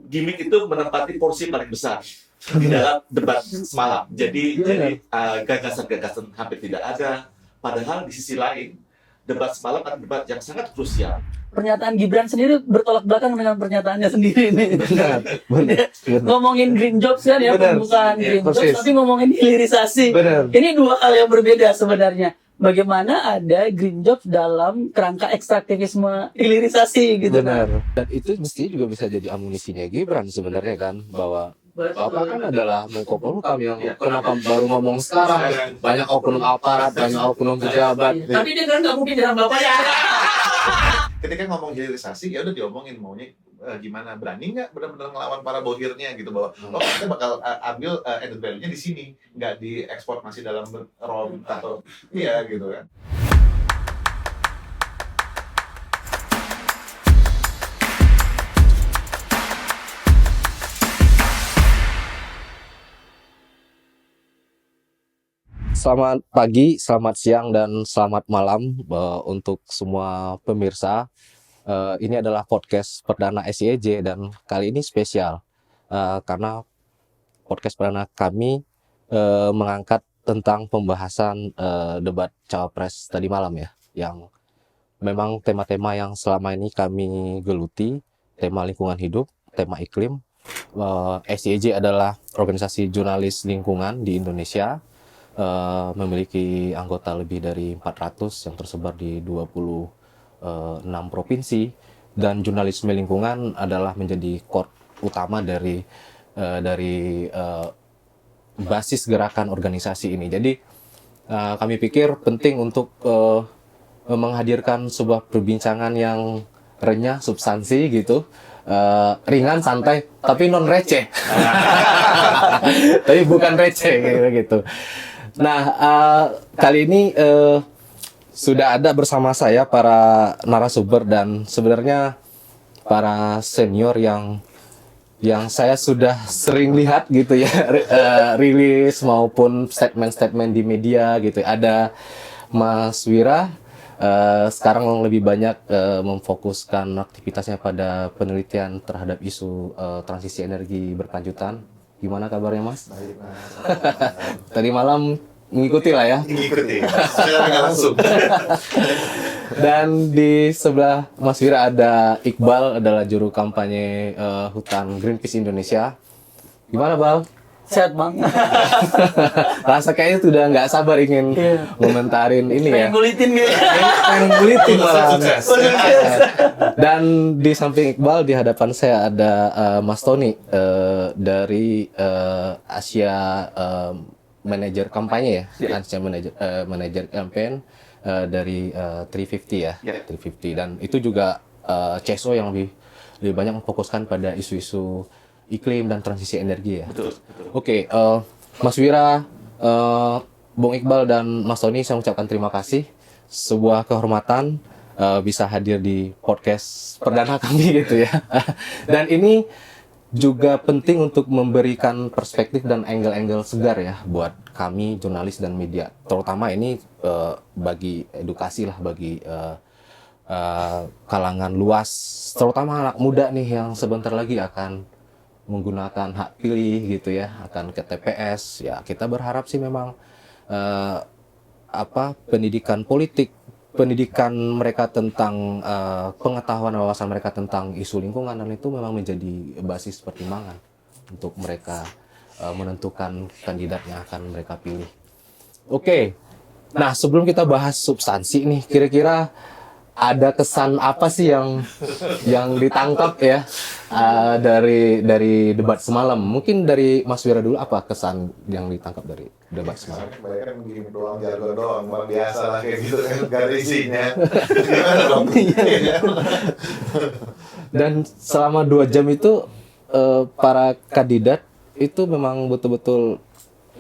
gimmick itu menempati porsi paling besar di dalam debat semalam. Jadi gagasan-gagasan hampir tidak ada. Padahal di sisi lain, debat semalam adalah debat yang sangat krusial. Pernyataan Gibran sendiri bertolak belakang dengan pernyataannya sendiri nih. Benar. Ngomongin green jobs kan ya, bukan green jobs, tapi ngomongin hilirisasi. Benar. Ini dua hal yang berbeda sebenarnya. Bagaimana ada green jobs dalam kerangka ekstraktivisme hilirisasi gitu. Benar. Dan itu mestinya juga bisa jadi amunisinya Gibran sebenarnya kan, bahwa Bapak kan adalah Menko Polhukam yang kenapa baru ngomong sekarang, banyak oknum aparat, banyak oknum pejabat. Tapi dia kan nggak mungkin nyerang bapaknya. Ketika ngomong hilirisasi, ya udah diomongin maunya gimana, berani nggak benar-benar ngelawan para bohirnya gitu, bahwa kita bakal ambil added value-nya di sini, nggak diekspor masih dalam ROM atau iya gitu kan. Selamat pagi, selamat siang, dan selamat malam untuk semua pemirsa. Ini adalah podcast perdana SIEJ dan kali ini spesial karena podcast perdana kami mengangkat tentang pembahasan debat Cawapres tadi malam ya, yang memang tema-tema yang selama ini kami geluti, tema lingkungan hidup, tema iklim. SIEJ adalah organisasi jurnalis lingkungan di Indonesia. Memiliki anggota lebih dari 400 yang tersebar di 26 provinsi, dan jurnalisme lingkungan adalah menjadi core utama dari basis gerakan organisasi ini. Jadi kami pikir penting untuk menghadirkan sebuah perbincangan yang renyah, substansi gitu, ringan, santai, tapi non receh. Tapi bukan receh gitu. Nah, kali ini sudah ada bersama saya para narasumber dan sebenarnya para senior yang saya sudah sering lihat gitu ya, rilis maupun statement-statement di media gitu. Ada Mas Wira, sekarang lebih banyak memfokuskan aktivitasnya pada penelitian terhadap isu transisi energi berkelanjutan. Gimana kabarnya Mas? Baik, Mas. Tadi malam mengikuti lah ya. Mengikuti, secara langsung. Dan di sebelah Mas Wira ada Iqbal, adalah juru kampanye hutan Greenpeace Indonesia. Gimana Bal? Sehat Bang. Rasa kayaknya sudah nggak sabar ingin ngomentarin ini ya. Pengen ngulitin gitu. Pengen ngulitin malah. Sukses. Dan di samping Iqbal, di hadapan saya ada Mas Tony dari Asia Manager Kampanye ya, Asia Manager Campaign dari 350 ya, 350. Dan itu juga CSO yang lebih banyak memfokuskan pada isu-isu iklim dan transisi energi ya. Betul. Oke, Mas Wira, Bung Iqbal dan Mas Tony, saya ucapkan terima kasih. Sebuah kehormatan bisa hadir di podcast perdana kami gitu ya. Dan ini juga penting untuk memberikan perspektif dan angle-angle segar ya buat kami jurnalis dan media. Terutama ini bagi edukasi lah, bagi kalangan luas, terutama anak muda nih yang sebentar lagi akan menggunakan hak pilih gitu ya, akan ke TPS ya. Kita berharap sih memang pendidikan politik, pendidikan mereka tentang pengetahuan wawasan mereka tentang isu lingkungan dan itu memang menjadi basis pertimbangan untuk mereka menentukan kandidat yang akan mereka pilih. Oke. Nah, sebelum kita bahas substansi nih, kira-kira ada kesan apa sih yang ditangkap ya dari debat semalam? Mungkin dari Mas Wira dulu, apa kesan yang ditangkap dari debat semalam? Kebanyakan gini doang, jargon doang, luar biasa lah kayak gitu kan, gak ada isinya. Gimana dong? Dan selama 2 jam itu para kandidat itu memang betul-betul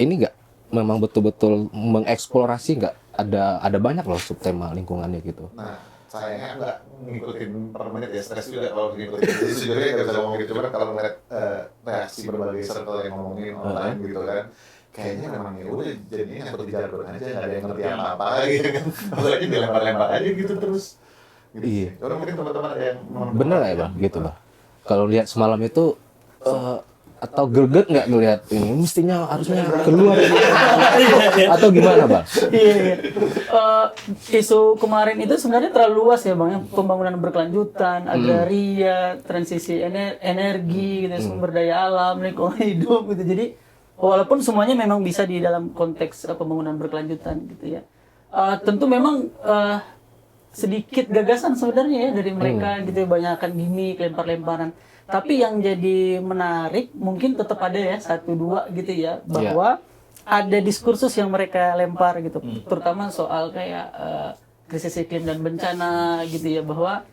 ini nggak? Memang betul-betul mengeksplorasi nggak? Ada banyak loh subtema lingkungannya gitu. Nah, sayangnya nggak ngikutin per menit ya, stres juga kalau ngikutin. Jadi sejujurnya nggak bisa ngomong gitu, cuman kalau ngeliat reaksi berbagai circle yang ngomongin online gitu kan, kayaknya memang ya udah jadinya ngikutin jargon aja, nggak ada yang ngerti apa-apa gitu kan. Apalagi dilempar-lempar aja gitu terus. Gitu. Iya. Orang mungkin teman-teman ada yang Bener ya Bang, gitu Bang. Kalau lihat semalam itu atau greget nggak ngelihat ini? Mestinya harusnya keluar atau gimana, Bang? Iya. Isu kemarin itu sebenarnya terlalu luas ya bang, yang pembangunan berkelanjutan, agraria, transisi energi, gitu, sumber daya alam, lingkungan hidup gitu. Jadi walaupun semuanya memang bisa di dalam konteks pembangunan berkelanjutan gitu ya. Tentu memang sedikit gagasan sebenarnya ya dari mereka gitu, banyakkan gimmick, lempar-lemparan. Tapi yang jadi menarik mungkin tetap ada ya 1-2 gitu ya, bahwa ada diskursus yang mereka lempar gitu, terutama soal kayak krisis iklim dan bencana gitu ya, bahwa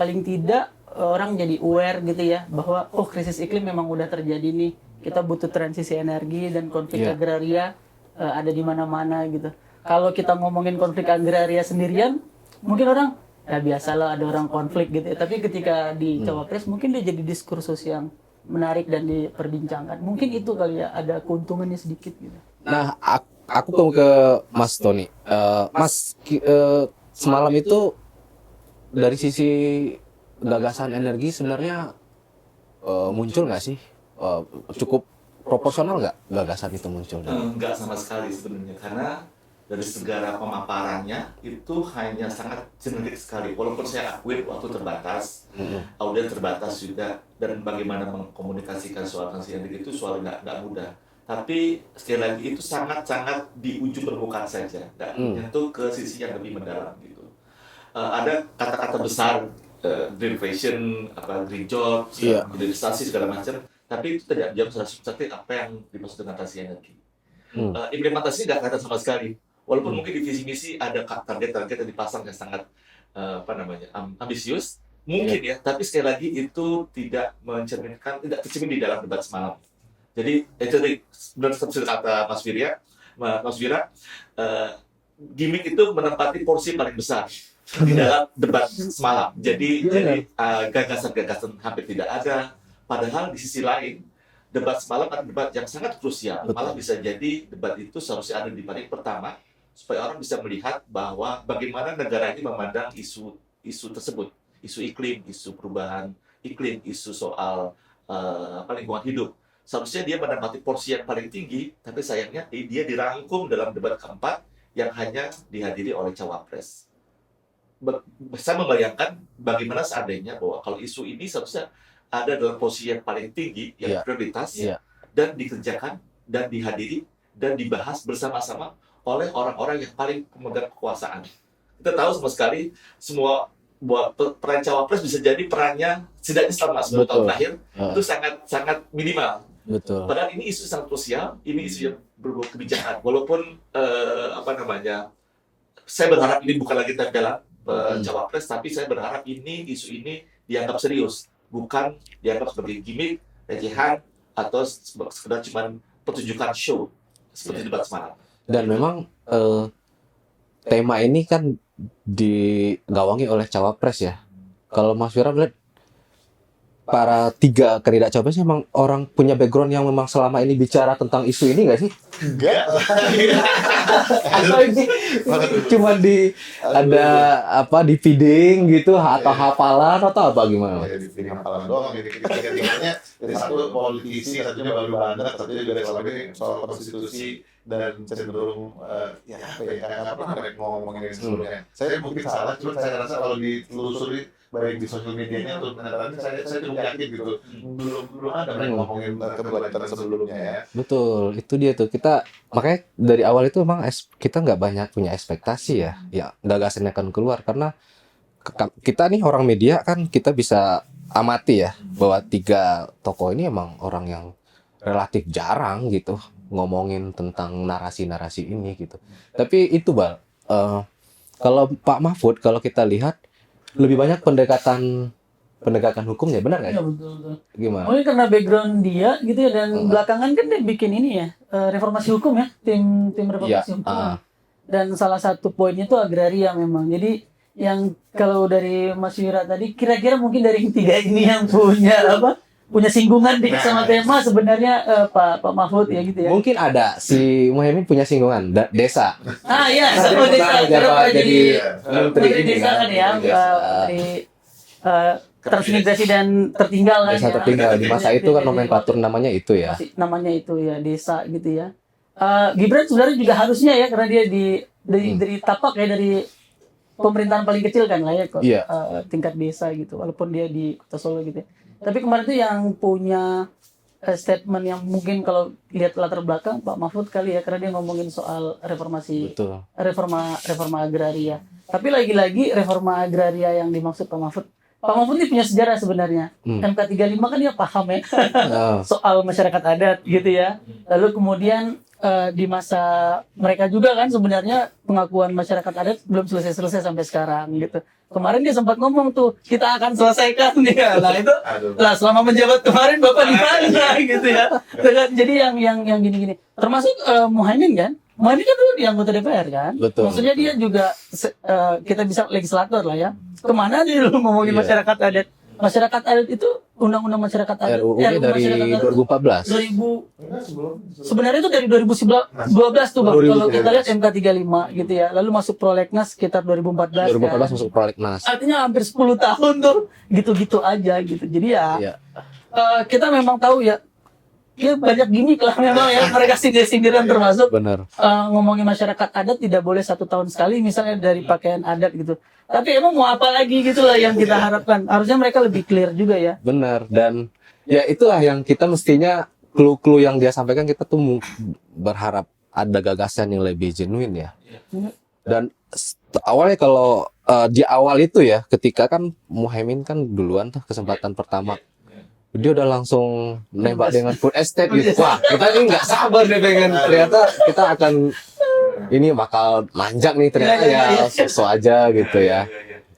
paling tidak orang jadi aware gitu ya, bahwa oh krisis iklim memang udah terjadi nih, kita butuh transisi energi dan konflik agraria ada di mana-mana gitu. Kalau kita ngomongin konflik agraria sendirian, mungkin orang ya biasalah ada orang konflik gitu ya. Tapi ketika di Cawapres mungkin dia jadi diskursus yang menarik dan diperbincangkan. Mungkin itu kali ya, ada keuntungannya sedikit gitu. Nah, aku mau ke Mas Tony. Mas, semalam itu dari sisi gagasan energi sebenarnya muncul nggak sih? Cukup proporsional nggak gagasan itu muncul? Enggak sama sekali sebenarnya, karena dari segala pemaparannya itu hanya sangat generik sekali. Walaupun saya akui waktu terbatas, audiens terbatas juga, dan bagaimana mengkomunikasikan soal transisi energi itu soal nggak mudah. Tapi sekali lagi itu sangat-sangat di ujung permukaan saja, nggak menyentuh ke sisi yang lebih mendalam gitu. Ada kata-kata besar, greenflation, green job, hilirisasi segala macam, tapi itu tidak jauh secara substantif apa yang dimaksud dengan transisi energi. Implementasinya nggak kelihatan sama sekali. Walaupun mungkin di visi misi ada target-target yang dipasang yang sangat ambisius, mungkin ya, tapi sekali lagi itu tidak tercermin di dalam debat semalam. Jadi itu benar seperti kata Mas Wira, gimmick itu menempati porsi paling besar di dalam debat semalam. Jadi gagasan-gagasan hampir tidak ada. Padahal di sisi lain, debat semalam adalah debat yang sangat krusial. Malah bisa jadi debat itu seharusnya ada di paling pertama, supaya orang bisa melihat bahwa bagaimana negara ini memandang isu tersebut, isu iklim, isu perubahan iklim, isu soal lingkungan hidup. Seharusnya dia menempati porsi yang paling tinggi, tapi sayangnya dia dirangkum dalam debat keempat yang hanya dihadiri oleh Cawapres. Saya membayangkan bagaimana seandainya bahwa kalau isu ini seharusnya ada dalam posisi yang paling tinggi, yang prioritas, dan dikerjakan, dan dihadiri, dan dibahas bersama-sama oleh orang-orang yang paling memegang kekuasaan. Kita tahu sama sekali, semua peran Cawapres bisa jadi perannya, setidaknya selama 10 tahun terakhir, itu sangat minimal. Betul. Padahal ini isu sangat krusial, ini isu yang berbau kebijakan. Walaupun, saya berharap ini bukan lagi tempelan Cawapres, tapi saya berharap isu ini dianggap serius. Bukan dianggap sebagai gimmick, recehan, atau sekedar cuma pertunjukan show seperti debat semalam. Dan memang tema ini kan digawangi oleh Cawapres ya. Kalau Mas Wira melihat para 3 kandidat Cawapres memang orang punya background yang memang selama ini bicara tentang isu ini nggak sih? Enggak. Atau ini cuma ada di feeding gitu atau hafalan atau apa gimana? Ya, di feeding hafalan doang. Jadi ketiga-tiganya dari satu politisi, satunya baru bandar, satunya juga selama ini soal konstitusi dan cenderung ngomongin sebelumnya. Saya mungkin salah, cuma saya rasa kalau ditelusuri baik di sosial medianya atau pendatangannya, saya cukup yakin gitu. Belum ada mereka ngomongin keberlanjutan sebelumnya ya. Betul, itu dia tuh. Kita makanya dari awal itu memang kita nggak banyak punya ekspektasi ya gagasannya akan keluar, karena kita nih orang media kan kita bisa amati ya bahwa 3 tokoh ini emang orang yang relatif jarang gitu ngomongin tentang narasi-narasi ini gitu. Tapi itu kalau Pak Mahfud, kalau kita lihat lebih banyak pendekatan hukumnya, benar nggak? Iya betul. Gimana? Mungkin karena background dia gitu ya, dan belakangan kan dia bikin ini ya, reformasi hukum ya, tim reformasi hukum. Dan salah satu poinnya itu agraria memang. Jadi yang kalau dari Mas Wira tadi, kira-kira mungkin dari 3 ini yang punya singgungan dikit sama tema sebenarnya Pak Mahfud ya gitu ya. Mungkin ada si Muhaimin punya singgungan desa. Iya, sama desa. Jadi menteri desa kan ya, menteri transmigrasi dan tertinggal kan Desa ya. tertinggal di masa itu kan nomenklatur namanya itu ya. Masih namanya itu ya desa gitu ya. Gibran sebenarnya juga harusnya ya karena dia dari tapak ya dari pemerintahan paling kecil kan lah ya kok Iya. tingkat desa gitu walaupun dia di Kota Solo gitu ya. Tapi kemarin tuh yang punya statement yang mungkin kalau lihat latar belakang Pak Mahfud kali ya karena dia ngomongin soal Betul. reforma agraria. Tapi lagi-lagi reforma agraria yang dimaksud Pak Mahfud ini punya sejarah sebenarnya. MK35 kan dia paham ya Oh, soal masyarakat adat gitu ya. Lalu kemudian di masa mereka juga kan sebenarnya pengakuan masyarakat adat belum selesai sampai sekarang gitu. Kemarin dia sempat ngomong tuh kita akan selesaikan ya. Nah itu lah selama menjabat kemarin Bapak di mana gitu ya. Jadi yang gini-gini. Termasuk Muhaimin kan. Muhaimin kan dulu di anggota DPR kan. Betul, Maksudnya dia juga kita bisa legislator lah ya. Kemana dia dulu ngomongin Iya. masyarakat adat. Masyarakat adat itu undang-undang masyarakat adat. RUU nya dari masyarakat adat 2014. 2000 sebenarnya itu dari 2012 tuh Bang. Kalau kita lihat MK35 gitu ya. Lalu masuk prolegnas sekitar 2014. 2014 kan. masuk prolegnas. Artinya hampir 10 tahun tuh gitu-gitu aja gitu. Jadi ya Iya. kita memang tahu ya banyak gimmick lah memang ya mereka sindir-sindiran termasuk Benar. ngomongin masyarakat adat tidak boleh 1 tahun sekali misalnya dari pakaian adat gitu. Tapi emang mau apa lagi gitu lah yang kita harapkan. Harusnya mereka lebih clear juga ya. Benar, dan ya itulah yang kita mestinya clue-clue yang dia sampaikan kita tuh berharap ada gagasan yang lebih genuine ya. Dan awalnya kalau di awal itu ya ketika kan Muhaimin kan duluan tuh kesempatan pertama dia udah langsung nembak dengan food estate gitu. Wah, kita ini nggak sabar deh pengen ternyata kita akan ini bakal manjak nih ternyata ya sosok aja gitu ya.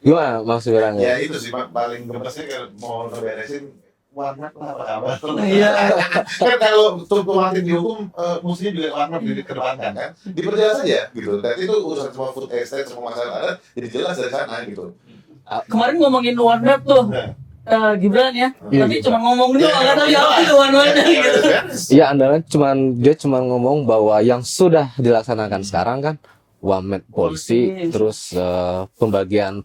Gimana Mas Wirang? Ya itu sih paling gemesnya kalau mau ngeberesin warna lah apa kabar. Iya. Kan kalau tumpang di hukum mestinya juga warna dikedepankan kan. Diperjelas aja gitu. Dan itu urusan semua food estate semua masalah ada jadi jelas dari sana gitu. Kemarin ngomongin one map tuh Gibran ya, tapi cuma ngomong doang nggak tahu apa itu one map gitu. Iya, andalnya dia cuma ngomong bahwa yang sudah dilaksanakan sekarang kan Wamet polisi, terus pembagian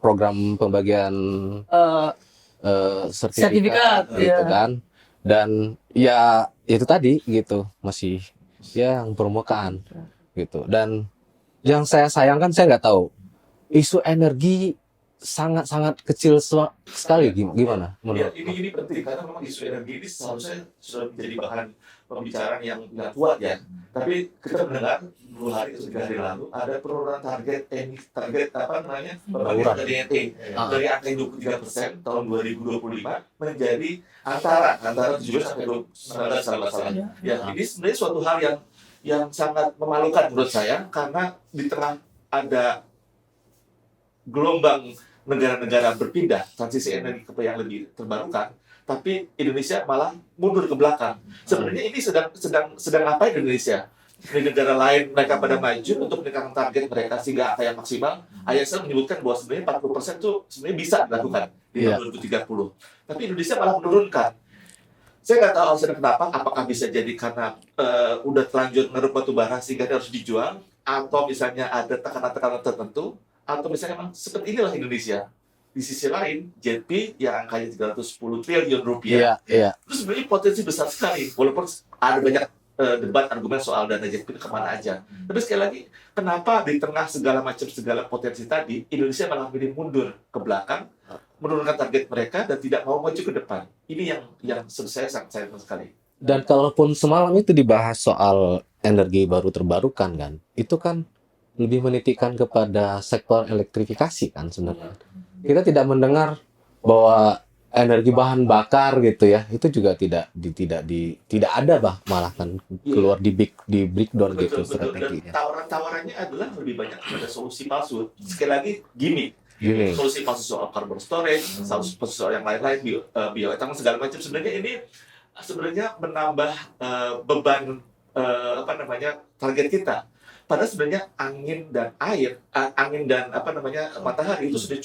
sertifikat gitu ya. kan, dan ya itu tadi gitu masih ya yang permukaan gitu. Dan yang saya sayangkan saya nggak tahu isu energi sangat kecil sekali gimana Ya, menurut ini penting karena memang isu energi ini seharusnya sudah menjadi bahan pembicaraan yang nggak kuat ya. Tapi kita mendengar 2 hari atau 3 hari lalu ada penurunan target apa namanya pembagian dari DNT dari angka 23% tahun 2025 menjadi antara 17 sampai 19 salah. Ya, ini sebenarnya suatu hal yang sangat memalukan menurut saya karena di tengah ada gelombang negara-negara berpindah transisi energi ke yang lebih terbarukan, tapi Indonesia malah mundur ke belakang. Sebenarnya ini sedang apa Indonesia? Di negara lain mereka pada maju untuk meningkatkan target mereka sehingga angka yang maksimal. ISL menyebutkan bahwa sebenarnya 40% itu sebenarnya bisa dilakukan di tahun 2030. Tapi Indonesia malah menurunkan. Saya nggak tahu alasannya kenapa. Apakah bisa jadi karena udah terlanjur ngeruk batu bara sehingga dia harus dijual, atau misalnya ada tekanan-tekanan tertentu, atau misalnya memang seperti inilah Indonesia. Di sisi lain, JP yang angkanya 310 triliun rupiah, iya. itu sebenarnya potensi besar sekali. Walaupun ada banyak debat argumen soal dana JP kemana aja. Tapi sekali lagi, kenapa di tengah segala potensi tadi, Indonesia malah milih mundur ke belakang, menurunkan target mereka dan tidak mau maju ke depan. Ini yang saya sangat sayang sekali. Dan kalaupun semalam itu dibahas soal energi baru terbarukan kan, itu kan lebih menitikkan kepada sektor elektrifikasi kan sebenarnya. Kita tidak mendengar bahwa energi bahan bakar gitu ya, itu juga tidak ada malah kan keluar di breakdown gitu strateginya. Dan tawarannya adalah lebih banyak pada solusi palsu. Sekali lagi gimmick. Solusi palsu soal carbon storage, solusi palsu soal yang lain-lain, bioetanol segala macam. Sebenarnya ini menambah beban target kita. Padahal sebenarnya angin dan matahari itu sudah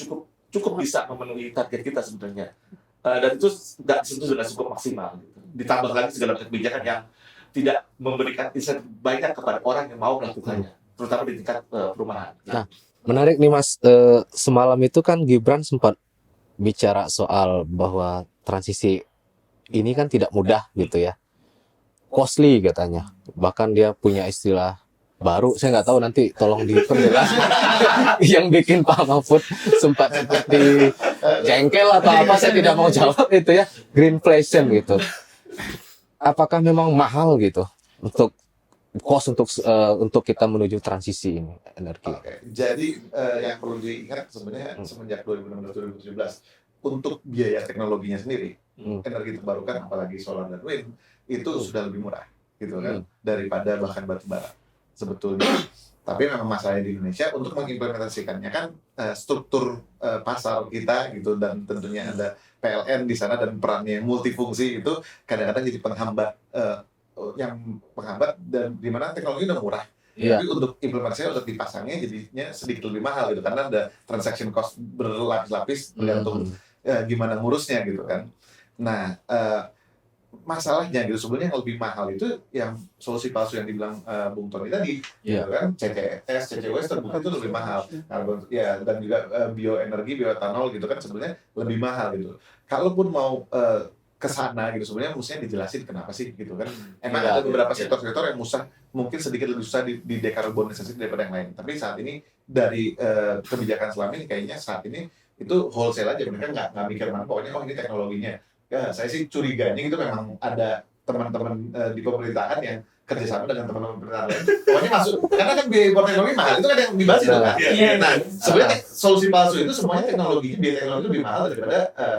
cukup bisa memenuhi target kita sebenarnya. Dan itu nggak disentuh dengan cukup maksimal. Gitu. Ditambah lagi segala macam kebijakan yang tidak memberikan insentif banyak kepada orang yang mau melakukannya, terutama di tingkat perumahan. Nah, menarik nih Mas, semalam itu kan Gibran sempat bicara soal bahwa transisi ini kan tidak mudah gitu ya, costly katanya. Bahkan dia punya istilah baru, saya nggak tahu, nanti tolong diperjelas. Yang bikin Pak Mahfud sempat seperti jengkel atau apa, saya tidak mau jawab itu ya, greenflation gitu. Apakah memang mahal gitu untuk cost untuk kita menuju transisi ini energi? Oke, jadi yang perlu diingat sebenarnya semenjak 2016-2017 untuk biaya teknologinya sendiri, energi terbarukan apalagi solar dan wind itu sudah lebih murah gitu kan daripada bahkan batu bara sebetulnya. Tapi memang masalahnya di Indonesia untuk mengimplementasikannya kan struktur pasar kita gitu, dan tentunya ada PLN di sana dan perannya yang multifungsi itu kadang-kadang jadi penghambat dan di mana teknologi udah murah. Iya. Tapi untuk implementasinya, untuk dipasangnya jadinya sedikit lebih mahal gitu karena ada transaction cost berlapis-lapis tergantung gimana ngurusnya gitu kan. Nah, masalahnya gitu sebenarnya yang lebih mahal itu yang solusi palsu yang dibilang Bung Tony tadi, gitu kan, CCS, CCUS terbukti itu lebih mahal, karbon ya, dan juga bioenergi, bioetanol gitu kan sebenarnya lebih mahal gitu. Kalaupun mau ke sana gitu sebenarnya mestinya dijelasin kenapa sih gitu kan. Emang ada beberapa sektor-sektor yang mungkin sedikit lebih susah di dekarbonisasi daripada yang lain. Tapi saat ini dari kebijakan selama ini kayaknya saat ini itu wholesale aja, mereka nggak mikir mana pokoknya ini teknologinya. Ya, saya sih curiganya gitu memang ada teman-teman di pemerintahan yang kerjasama dengan teman-teman pemerintahan lain. Pokoknya masuk, karena kan biaya impor teknologi mahal, itu kan yang dibahas itu kan. Nah, sebenarnya sebenarnya solusi palsu itu semuanya biaya teknologi lebih mahal daripada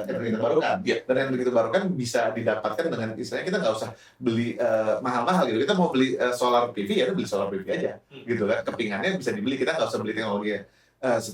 energi terbarukan. Dan energi terbarukan bisa didapatkan dengan istilahnya kita nggak usah beli mahal-mahal gitu. Kita mau beli solar PV ya beli solar PV aja, gitu kan. Kepingannya bisa dibeli, kita nggak usah beli teknologi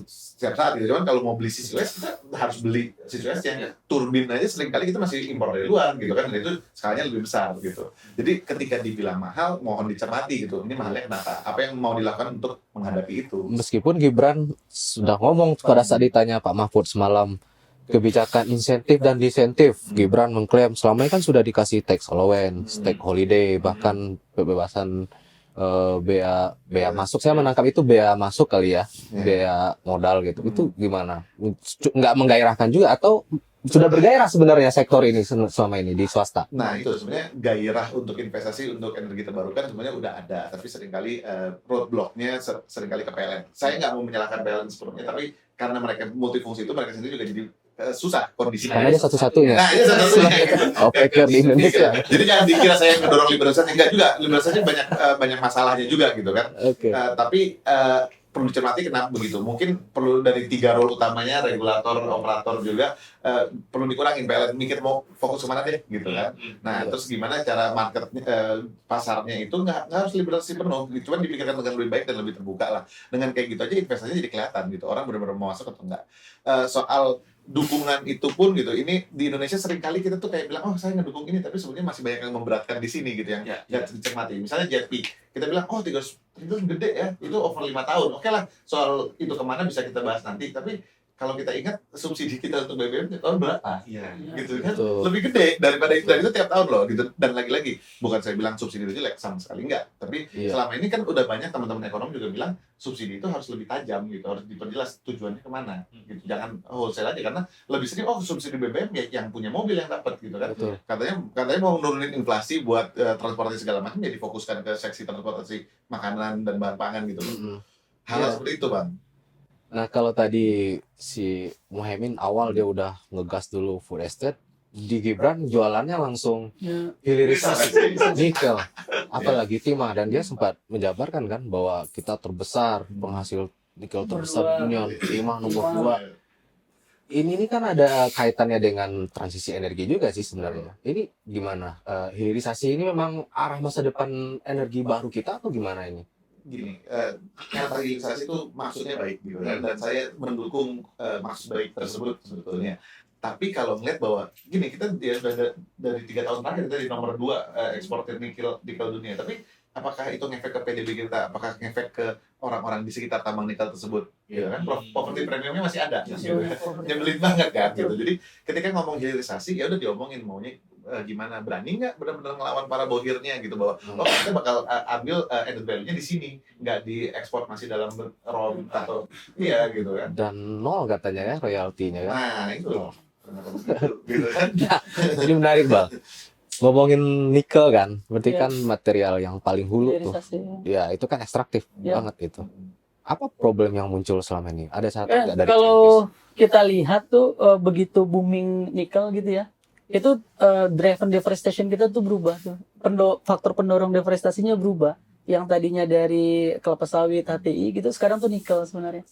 setiap saat gitu. Cuman kalau mau beli CCUS kita harus beli CCUS yang turbin aja seringkali kita masih impor dari luar gitu kan, dan itu skalanya lebih besar gitu. Jadi ketika dibilang mahal mohon dicermati gitu, ini mahalnya kenapa, apa yang mau dilakukan untuk menghadapi itu. Meskipun Gibran sudah ngomong pada saat ditanya Pak Mahfud semalam kebijakan insentif dan disentif, Gibran mengklaim selama ini kan sudah dikasih tax allowance, tax holiday, bahkan kebebasan bea masuk. Saya menangkap itu bea masuk kali ya, bea modal gitu. Itu gimana? Nggak menggairahkan juga atau sudah bergairah sebenarnya sektor ini selama ini di swasta? Nah itu sebenarnya gairah untuk investasi untuk energi terbarukan sebenarnya udah ada, tapi seringkali roadblocknya seringkali ke PLN. Saya nggak mau menyalahkan PLN sepenuhnya, tapi karena mereka multifungsi itu mereka sendiri juga jadi susah kondisinya. Karena dia satu-satunya. Nah, ini satu-satunya. Opeker di Indonesia. Jadi jangan dikira saya ngedorong liberalisasi, enggak juga. Liberalisasi banyak masalahnya juga gitu kan. Tapi perlu dicermati kenapa begitu. Mungkin perlu dari 3 role utamanya, regulator, operator juga perlu dikurangin. PLN mikir mau fokus kemana deh gitu kan. Nah, terus gimana cara market pasarnya itu nggak harus liberalisasi penuh. Cuman dipikirkan dengan lebih baik dan lebih terbuka lah. Dengan kayak gitu aja investasinya jadi kelihatan gitu. Orang benar-benar mau masuk atau enggak. Soal dukungan itu pun gitu, ini di Indonesia sering kali kita tuh kayak bilang, oh saya ngedukung ini, tapi sebenarnya masih banyak yang memberatkan di sini gitu, yang nggak dicermati. Misalnya JETP, kita bilang, oh 300 triliun gede ya, itu over 5 tahun, oke lah, soal itu kemana bisa kita bahas nanti, tapi kalau kita ingat subsidi kita untuk BBM tiap tahun berapa? Gitu kan, lebih gede daripada itu, dan itu tiap tahun loh gitu. Dan lagi-lagi bukan saya bilang subsidi itu jelek, sama sekali enggak, tapi selama ini kan udah banyak teman-teman ekonom juga bilang subsidi itu harus lebih tajam gitu, harus diperjelas tujuannya kemana gitu, jangan wholesale aja, karena lebih sering subsidi BBM ya yang punya mobil yang dapat gitu kan. Katanya mau nurunin inflasi buat transportasi segala macam, ya difokuskan ke seksi transportasi makanan dan bahan pangan gitu. Hal seperti itu Bang. Nah kalau tadi si Muhaimin awal dia udah ngegas dulu food estate, di Gibran jualannya langsung hilirisasi nikel, apalagi timah, dan dia sempat menjabarkan kan bahwa kita terbesar, penghasil nikel terbesar di dunia, timah nomor 2. Ini kan ada kaitannya dengan transisi energi juga sih sebenarnya. Ini gimana? Hilirisasi ini memang arah masa depan energi baru kita atau gimana ini? Gini, kata hilirisasi itu maksudnya baik gitu kan, dan saya mendukung maksud baik tersebut sebetulnya. Tapi kalau ngeliat bahwa gini, kita ya dari 3 tahun terakhir kita di nomor 2 eksportir nikel dunia, tapi apakah itu ngefek ke PDB kita? Apakah ngefek ke orang-orang di sekitar tambang nikel tersebut? Gitu kan, properti premiumnya masih ada, gitu. Nyebelin banget kan gitu. Jadi ketika ngomong hilirisasi ya udah diomongin maunya gimana, berani nggak benar-benar ngelawan para bohirnya gitu, bahwa oh kita bakal ambil added value-nya di sini, nggak diekspor masih dalam ROM atau iya gitu kan. Dan nol katanya ya royaltinya kan. Nah itu loh, kenapa begitu gitu kan. Jadi menarik Bang. Ngomongin nikel kan, berarti Iya. kan material yang paling hulu tuh. Hilirisasi. Ya itu kan ekstraktif Iya. banget itu. Apa problem yang muncul selama ini? Ada satu nggak dari Kalau kita lihat tuh begitu booming nikel gitu ya, itu driven deforestation kita tuh berubah tuh. Faktor pendorong deforestasinya berubah. Yang tadinya dari kelapa sawit, HTI gitu, sekarang tuh nikel sebenarnya.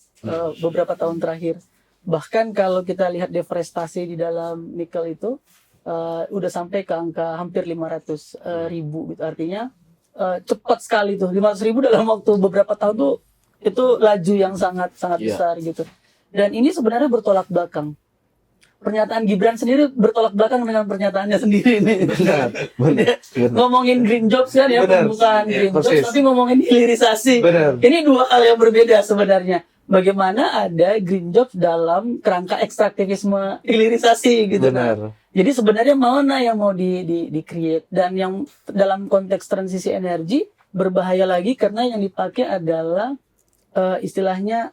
Beberapa tahun terakhir. Bahkan kalau kita lihat deforestasi di dalam nikel itu udah sampai ke angka hampir 500 ribu gitu. Artinya cepat sekali tuh, 500 ribu dalam waktu beberapa tahun tuh itu laju yang sangat Iya. besar gitu. Dan ini sebenarnya bertolak belakang. Pernyataan Gibran sendiri bertolak belakang dengan pernyataannya sendiri nih. Benar, benar. Ngomongin green jobs kan ya, Benar. bukan Iya, green jobs persis. tapi ngomongin hilirisasi. Benar. Ini dua hal yang berbeda sebenarnya. Bagaimana ada green jobs dalam kerangka ekstraktivisme hilirisasi gitu. Benar. Jadi sebenarnya mana yang mau di create, dan yang dalam konteks transisi energi berbahaya lagi karena yang dipakai adalah istilahnya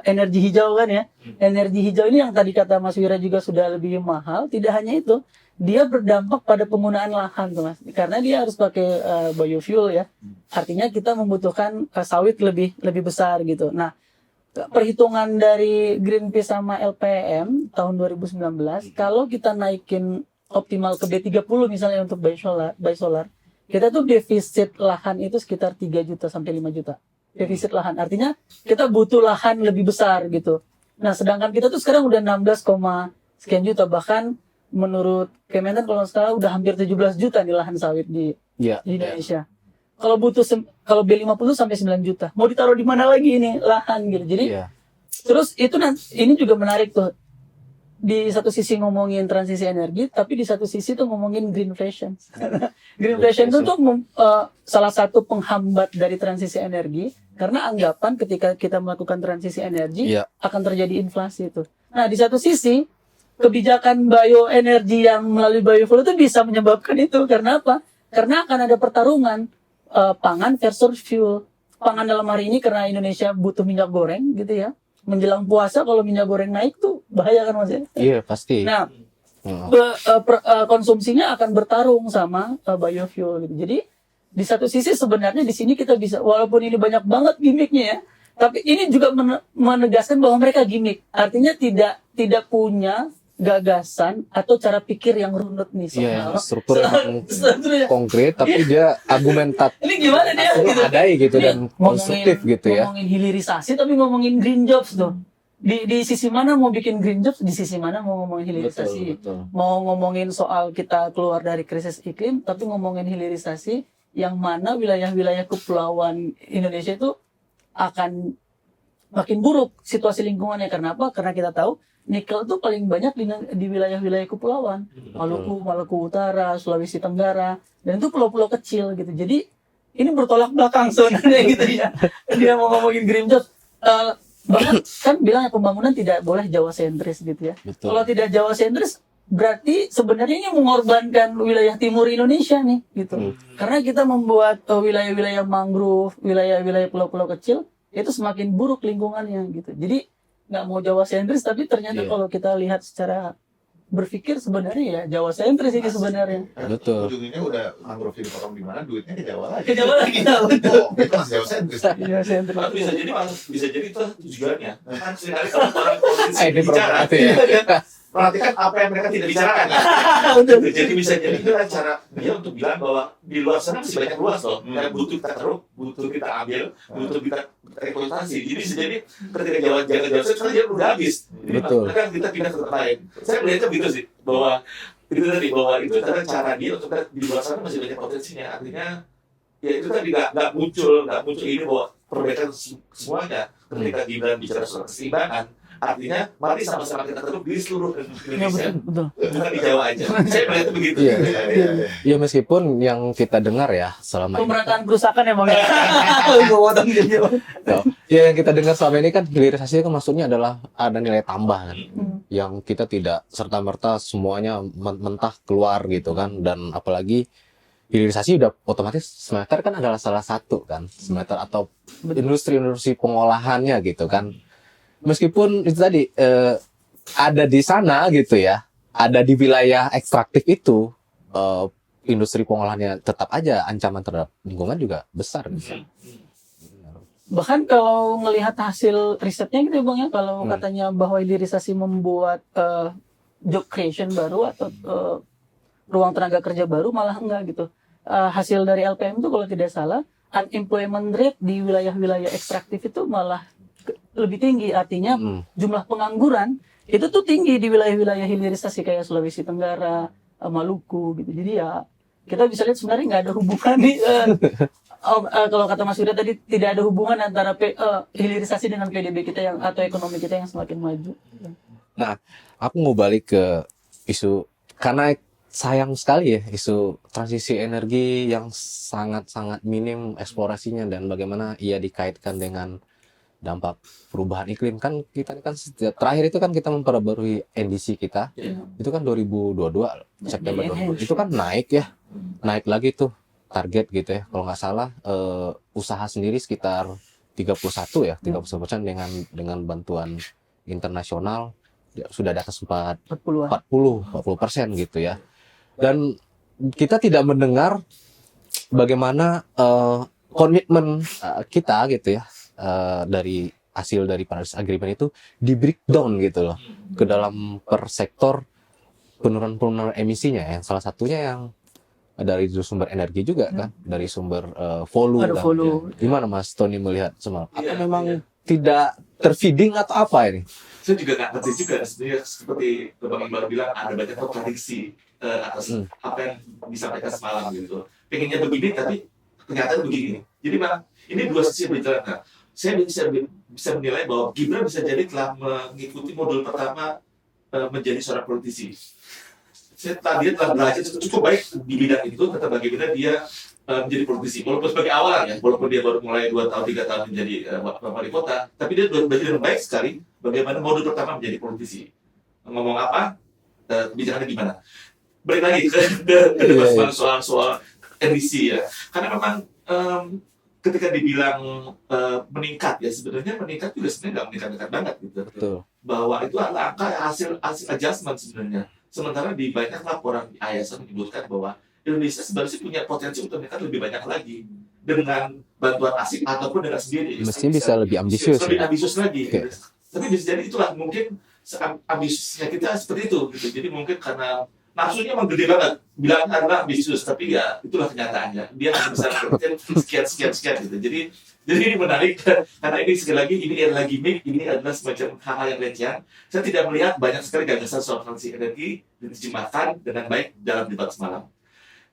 energi hijau kan ya. Energi hijau ini yang tadi kata Mas Wira juga sudah lebih mahal. Tidak hanya itu, dia berdampak pada penggunaan lahan tuh Mas. Karena dia harus pakai biofuel ya. Artinya kita membutuhkan sawit lebih besar gitu. Nah, perhitungan dari Greenpeace sama LPM tahun 2019, kalau kita naikin optimal ke B30 misalnya untuk biosolar, kita tuh defisit lahan itu sekitar 3 juta sampai 5 juta. Defisit lahan, artinya kita butuh lahan lebih besar gitu. Nah, sedangkan kita tuh sekarang udah 16, sekian juta, bahkan menurut Kementan kalau sekarang udah hampir 17 juta nih lahan sawit di Iya. Indonesia. Kalau butuh kalau B50 sampai 9 juta, mau ditaruh di mana lagi ini lahan gitu. Jadi Iya. terus itu ini juga menarik tuh. Di satu sisi ngomongin transisi energi, tapi di satu sisi tuh ngomongin greenflation. Greenflation itu tuh salah satu penghambat dari transisi energi, karena anggapan ketika kita melakukan transisi energi Iya. akan terjadi inflasi itu. Nah, di satu sisi kebijakan bioenergi yang melalui biofuel itu bisa menyebabkan itu. Karena apa? Karena akan ada pertarungan pangan versus fuel. Pangan dalam hari ini karena Indonesia butuh minyak goreng gitu ya. Menjelang puasa kalau minyak goreng naik tuh bahaya kan Mas ya? Iya, pasti. Nah, Hmm. konsumsinya akan bertarung sama biofuel gitu. Jadi di satu sisi sebenarnya di sini kita bisa, walaupun ini banyak banget gimmicknya ya, tapi ini juga menegaskan bahwa mereka gimmick. Artinya tidak punya gagasan atau cara pikir yang runut nih Iya, soal struktur yang strukturnya. konkret tapi dia argumentatif Ini gimana dia gitu? adai gitu Ini dan konstruktif gitu ya. Ngomongin hilirisasi tapi ngomongin green jobs tuh. Di sisi mana mau bikin green jobs, di sisi mana mau ngomongin hilirisasi. Betul. Mau ngomongin soal kita keluar dari krisis iklim, tapi ngomongin hilirisasi yang mana wilayah-wilayah kepulauan Indonesia itu akan makin buruk situasi lingkungannya. Karena apa? Karena kita tahu nikel itu paling banyak di wilayah-wilayah kepulauan. Maluku Utara, Sulawesi Tenggara, dan itu pulau-pulau kecil gitu. Jadi ini bertolak belakang sebenarnya gitu ya. Dia mau ngomongin green jobs. Bahkan kan bilang pembangunan tidak boleh Jawa sentris gitu ya. Betul. Kalau tidak Jawa sentris berarti sebenarnya ini mengorbankan wilayah timur Indonesia nih gitu. Karena kita membuat wilayah-wilayah mangrove, wilayah-wilayah pulau-pulau kecil itu semakin buruk lingkungannya gitu. Jadi nggak mau Jawa sentris, tapi ternyata Iya. kalau kita lihat secara berpikir sebenarnya ya Jawa sentris ini sebenarnya. Betul. Ujungnya udah mangrove dipotong di mana, duitnya ke Jawa lagi. Ke Jawa lagi ya. Oh, itu masih Jawa sentris. Jawa sentris. Malah bisa jadi itu tujuannya. Kan seringkali kalau orang politisi Ini bicara, provokatif ya. perhatikan apa yang mereka tidak bicarakan. Betul. Jadi bisa jadi itu adalah cara dia untuk bilang bahwa di luar sana masih banyak luas loh. Yang butuh kita taruh, butuh kita ambil, butuh kita eksploitasi. Jadi bisa jadi ketika Jawa sekarang dia udah habis. Jadi Betul. makanya kan kita pindah ke tempat lain. Saya melihatnya begitu sih, bahwa itu adalah cara dia untuk di luar sana masih banyak potensinya. Artinya ya itu tadi nggak muncul ini bahwa perbaikan semuanya. Ketika Gibran bicara soal keseimbangan, artinya mari sama-sama kita terus di seluruh Ya, Indonesia, betul. bukan di Jawa aja. Saya melihat itu begitu. Iya. Iya. Ya meskipun yang kita dengar ya selama ini, Pemerataan kerusakan ya Bang ya. Gua potong dia. ya yang kita dengar selama ini kan hilirisasi kan maksudnya adalah ada nilai tambah kan. yang kita tidak serta-merta semuanya mentah keluar gitu kan. Dan apalagi hilirisasi udah otomatis smelter kan adalah salah satu kan, smelter atau industri-industri pengolahannya gitu kan. Meskipun itu tadi ada di sana gitu ya, ada di wilayah ekstraktif itu, industri pengolahannya tetap aja ancaman terhadap lingkungan juga besar gitu. Bahkan kalau ngelihat hasil risetnya gitu ya Bang ya, kalau katanya bahwa hilirisasi membuat job creation baru atau ruang tenaga kerja baru, malah enggak gitu. Hasil dari LPM itu kalau tidak salah, unemployment rate di wilayah-wilayah ekstraktif itu malah lebih tinggi. Artinya jumlah pengangguran itu tuh tinggi di wilayah-wilayah hilirisasi kayak Sulawesi Tenggara, Maluku gitu. Jadi ya kita bisa lihat sebenarnya nggak ada hubungan nih. Kalau kata Mas Yuda tadi, tidak ada hubungan antara hilirisasi dengan PDB kita yang atau ekonomi kita yang semakin maju. Nah, aku mau balik ke isu, karena sayang sekali ya isu transisi energi yang sangat-sangat minim eksplorasinya dan bagaimana ia dikaitkan dengan dampak perubahan iklim. Kan kita kan terakhir itu kan kita memperbarui NDC kita, itu kan 2022 September 2022, itu kan naik lagi tuh target gitu ya, kalau nggak salah usaha sendiri sekitar 31% dengan bantuan internasional sudah di atas 40% gitu ya. Dan kita tidak mendengar bagaimana komitmen kita gitu ya, dari hasil dari Paris Agreement itu di breakdown gitu loh ke dalam per sektor penurunan emisinya, yang salah satunya yang dari sumber energi juga kan, dari sumber volume. Gimana Mas Tony melihat semalam? Atau memang tidak terfeeding atau apa ini? Saya juga nggak ngerti juga sebenarnya, seperti Bang Iqbal bilang ada banyak kontradiksi atas apa yang disampaikan semalam gitu. Pengennya begini tapi ternyata begini. Jadi Bang, ini dua sisi yang berjalan. Saya bisa menilai bahwa Gibran bisa jadi telah mengikuti modul pertama menjadi seorang politisi. Dia telah belajar cukup baik di bidang itu, tentang bagaimana dia menjadi politisi. Walaupun sebagai awalan ya, walaupun dia baru mulai 2 tahun 3 tahun menjadi wali kota, tapi dia belajar dengan baik sekali bagaimana modul pertama menjadi politisi. Ngomong apa, kebijakannya gimana. Balik lagi ke soal NDC ya, karena memang ketika dibilang meningkat ya, sebenarnya meningkat juga sebenarnya nggak meningkat banget gitu. Betul. Bahwa itu adalah angka hasil adjustment sebenarnya. Sementara di banyak laporan di ISN menyebutkan bahwa Indonesia sebenarnya punya potensi untuk meningkat lebih banyak lagi dengan bantuan asing ataupun dengan sendiri. Mestinya bisa lebih ambisius. Lebih ambisius lagi. Okay. Tapi bisa jadi itulah mungkin ambisiusnya kita seperti itu gitu. Jadi mungkin karena nafsunya emang gede banget, bilang adalah ambisius, tapi ya itulah kenyataannya. Dia hanya bisa sekian gitu. Jadi ini menarik karena ini sekali lagi ini adalah gimmick, ini adalah semacam hal-hal yang recehan. Saya tidak melihat banyak sekali gagasan soal transisi energi diterjemahkan dengan baik dalam debat semalam.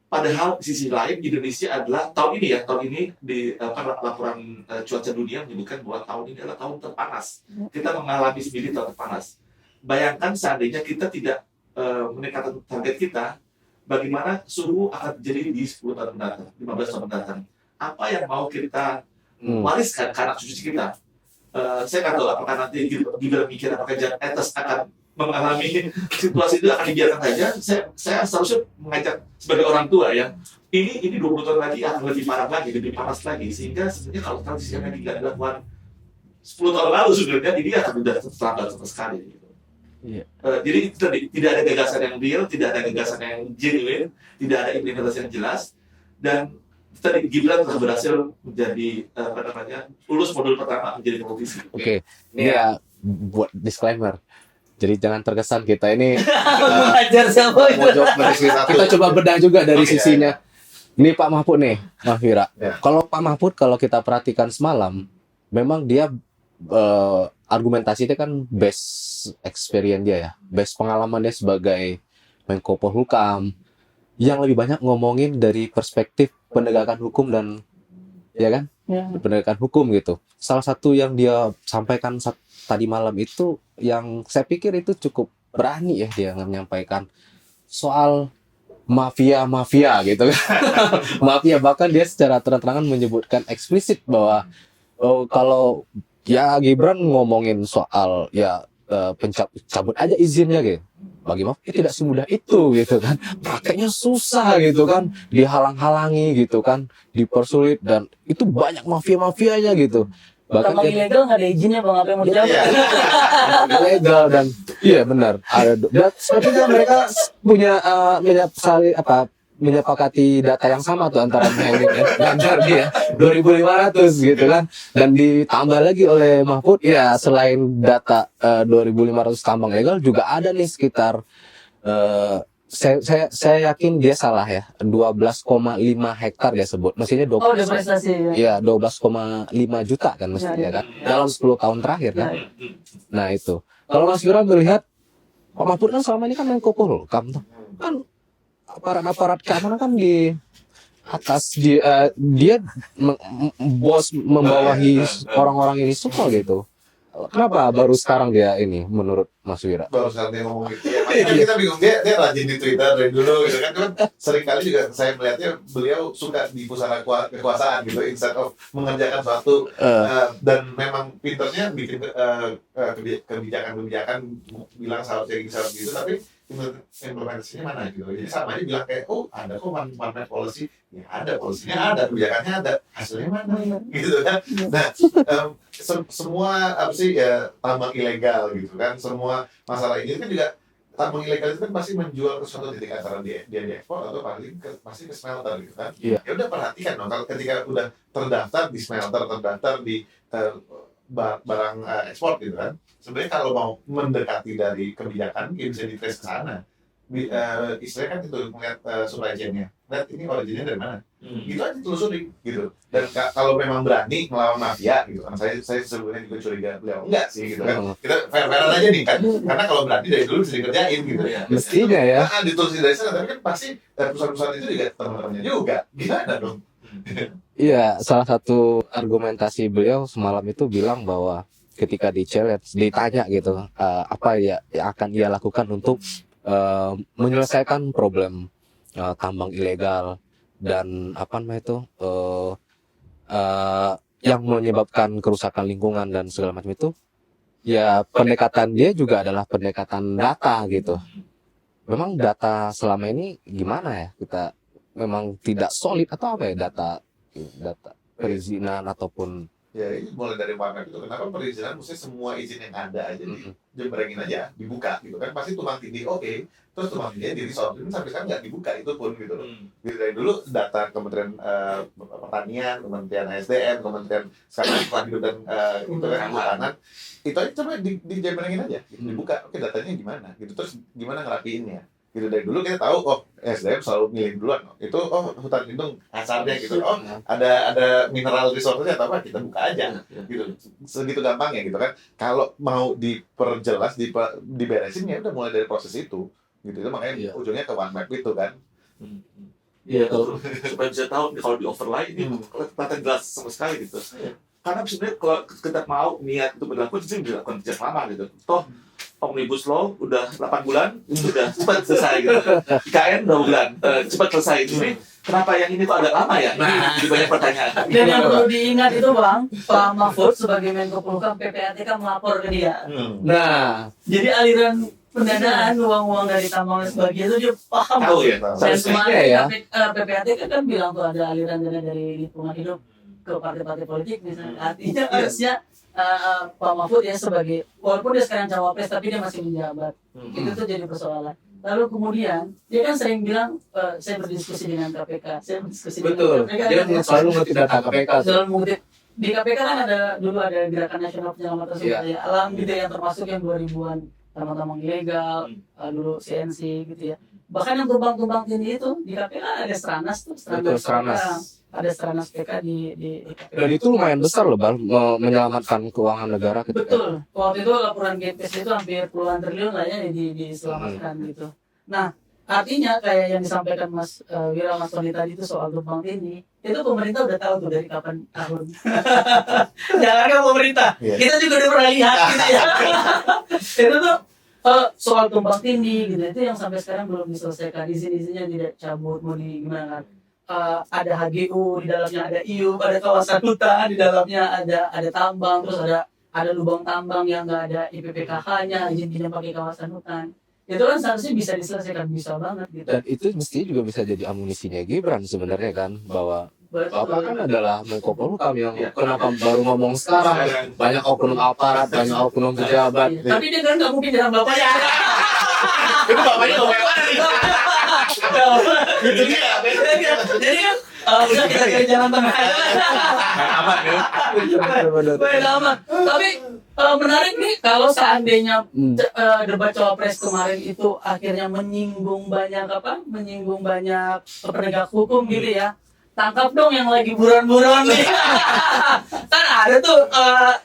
Padahal di sisi lain Indonesia adalah tahun ini di laporan cuaca dunia menyebutkan bahwa tahun ini adalah tahun terpanas. Kita mengalami sendiri tahun terpanas. Bayangkan seandainya kita tidak meningkatkan target kita, bagaimana suhu akan terjadi di 10 tahun mendatang, 15 tahun mendatang. Apa yang mau kita wariskan ke anak cucu kita? Saya nggak tahu apakah nanti Gibran mikir apakah Jan Etes akan mengalami situasi itu akan dibiarkan saja. Saya seharusnya mengajak sebagai orang tua ya, ini 20 tahun lagi akan lebih parah lagi, lebih panas lagi, sehingga sebenarnya kalau transisi energi nggak dilakukan 10 tahun lalu sebenarnya ini akan sudah terlambat sama sekali gitu. Iya. Jadi tidak ada gagasan yang real, tidak ada gagasan yang genuine, tidak ada implementasi yang jelas, dan tadi Gibran telah berhasil menjadi lulus modul pertama menjadi politisi. Oke. Ini ya buat disclaimer. Jadi jangan terkesan kita ini Mengajar siapa itu? kita coba bedah juga dari sisinya. Ini Pak Mahfud nih, Mas Fira. Ya. Kalau Pak Mahfud kalau kita perhatikan semalam, memang dia argumentasinya kan base experience dia ya, base pengalaman dia sebagai Menko Polhukam, yang lebih banyak ngomongin dari perspektif penegakan hukum dan ya kan, penegakan hukum gitu. Salah satu yang dia sampaikan tadi malam itu, yang saya pikir itu cukup berani ya, dia menyampaikan soal mafia gitu kan. Mafia, bahkan dia secara terang-terangan menyebutkan eksplisit bahwa kalau ya Gibran ngomongin soal ya cabut aja izinnya gitu. Bagi Mahfud tidak semudah itu gitu kan, prakteknya susah gitu kan, dihalang-halangi gitu kan, dipersulit, dan itu banyak mafia-mafianya gitu. Bahkan Tambang ilegal nggak ada izinnya bang, apa yang mau dicabut? Iya. ilegal dan iya benar ada dan sepertinya mereka punya menyepakati data yang sama tuh antara Mohaimin dan Jardi ya 2.500 gitu kan, dan ditambah lagi oleh Mahfud ya, selain data 2.500 tambang legal juga ada nih sekitar saya yakin dia salah ya, 12,5 hektar dia sebut, mestinya Oh, udah prestasi ya. Iya, 12,5 juta kan mestinya Ya, ya. kan dalam 10 tahun terakhir kan. Ya. Nah itu, kalau Mas Yura melihat Pak Mahfud kan selama ini kan Menko Polhukam tuh, kan aparat keamanan kan di atas dia bos membawahi orang-orang ini semua gitu. Kenapa baru sekarang dia ini menurut Mas Wira? Baru sekarang dia ngomong gitu ya, makanya kita bingung, dia rajin di Twitter dari dulu gitu kan, cuman sering kali juga saya melihatnya beliau suka di pusara kekuasaan gitu, instead of mengerjakan suatu dan memang pinternya bikin kebijakan-kebijakan bilang seharusnya gitu, tapi implementasinya mana gitu. Jadi sama aja bilang kayak, oh ada kok one map policy, ya ada polisinya, ada kebijakannya, ada hasilnya mana gitu kan. Nah semua apa sih ya, tambang ilegal gitu kan, semua masalah ini kan juga, tambang ilegal itu kan pasti menjual ke suatu titik, antara dia diekspor atau paling pasti ke smelter gitu kan. Iya. Ya udah perhatikan dong, kalau ketika udah terdaftar di smelter, terdaftar di barang ekspor gitu kan, sebenarnya kalau mau mendekati dari kebijakan ya bisa di-trace ke sana. Istilahnya kan itu melihat supply chain-nya, lihat ini originnya dari mana, gitu aja telusuri gitu. Dan kalau memang berani melawan mafia gitu kan, saya sebenarnya juga curiga beliau enggak sih gitu kan, kita fair-fairan aja nih kan, karena kalau berani dari dulu bisa dikerjain gitu ya. Mestinya ya. Ditelusuri dari sana, tapi kan pasti perusahaan-perusahaan itu juga teman-temannya juga, gimana dong? Iya, salah satu argumentasi beliau semalam itu bilang bahwa ketika ditanya gitu, apa ya yang akan ia lakukan untuk menyelesaikan problem tambang ilegal dan apa namanya itu yang menyebabkan kerusakan lingkungan dan segala macam itu, ya pendekatan dia juga adalah pendekatan data gitu. Memang data selama ini gimana ya, kita memang tidak solid atau apa ya, data perizinan ataupun Ya ini mulai dari warna itu, kenapa perizinan mesti semua izin yang ada aja dijembrengin aja, dibuka gitu kan, pasti tumpang tindih terus tumpang tindihnya di resolve, ini sampai sekarang nggak dibuka itu pun gitu loh. Gitu, dari dulu data Kementerian Pertanian, Kementerian SDM, Kementerian sekarang Lingkungan Hidup dan itu kan Kehutanan, itu aja coba dijembrengin aja, dibuka, oke datanya gimana gitu, terus gimana ngerapiinnya gitu. Dari dulu kita tahu, oh SDM selalu milih duluan, itu oh hutan lindung kasarnya gitu, oh ada mineral resource-nya atau apa, kita buka aja gitu, segitu gampangnya gitu kan. Kalau mau diperjelas, diberesin ya udah mulai dari proses itu gitu. Itu makanya ujungnya ke one map itu kan. Iya, supaya bisa tahu kalau di overlay ini kelihatan jelas sama sekali gitu. Karena sebenarnya kalau kita mau niat itu berlaku, itu dilakukan sejak lama gitu. Toh Omnibus Law udah 8 bulan, sudah cepat selesai gitu. IKN 2 bulan, cepat selesai. Ini kenapa yang ini kok agak lama ya? Jadi banyak pertanyaan. Dan yang perlu diingat itu bang, Pak Mahfud sebagai Menko Polhukam, PPATK melapor ke dia. nah Jadi aliran pendanaan uang-uang dari tambang dan sebagainya itu dia paham. Tahu ya? Dan Seharusnya kemarin ya. PPATK kan bilang tuh ada aliran dana dari lingkungan hidup ke partai-partai politik misalnya. Artinya harusnya Pak Mahfud ya sebagai, walaupun dia sekarang cawapres tapi dia masih menjabat, itu tuh jadi persoalan. Lalu kemudian dia kan sering bilang saya berdiskusi dengan KPK, saya berdiskusi betul, dengan KPK. dia selalu ngutip data KPK. Selalu mengutip. Di KPK kan dulu ada Gerakan Nasional Penyelamatan Sumber Daya Alam gitu, yang termasuk yang 2000-an tambang-tambang ilegal, dulu CNC gitu ya. Bahkan yang tumbang-tumbang tinggi itu di KPK ada Stranas tuh, ada Stranas PK di KPK. Dan itu lumayan besar loh Bang, menyelamatkan keuangan negara ketika. Betul. Waktu itu laporan GPS itu hampir puluhan triliun lah ya diselamatkan gitu. Nah, artinya kayak yang disampaikan Mas Wira, Mas Tony tadi itu soal tumbang tindih, itu pemerintah udah tahu tuh dari kapan tahun. Jangan kan pemerintah, kita juga udah pernah lihat gitu ya. Itu tuh soal tumbang tindih gitu, itu yang sampai sekarang belum diselesaikan, izin-izinnya tidak cabut, mau di gimana kan. Ada HGU, di dalamnya ada IU, ada kawasan hutan, di dalamnya ada tambang, terus ada ada lubang tambang yang nggak ada IPPKH-nya, izin pakai kawasan hutan. Itu kan seharusnya bisa diselesaikan, bisa banget gitu. Dan itu mestinya juga bisa jadi amunisinya Gibran sebenarnya kan, bahwa Betul. Bapak kan adalah Menko Polhukam yang kenapa baru ngomong sekarang, banyak oknum aparat, banyak oknum pejabat. Iya, tapi dia kan nggak mungkin dalam bapaknya. Itu bapaknya mau kayak mana nih? Itu dia. Jadi kan udah kita cari jalan tengah. Aman ya. Baik aman. Tapi menarik nih kalau seandainya debat cawapres kemarin itu akhirnya menyinggung banyak penegak hukum gitu ya. Tangkap dong yang lagi buron-buron nih. Kan ada tuh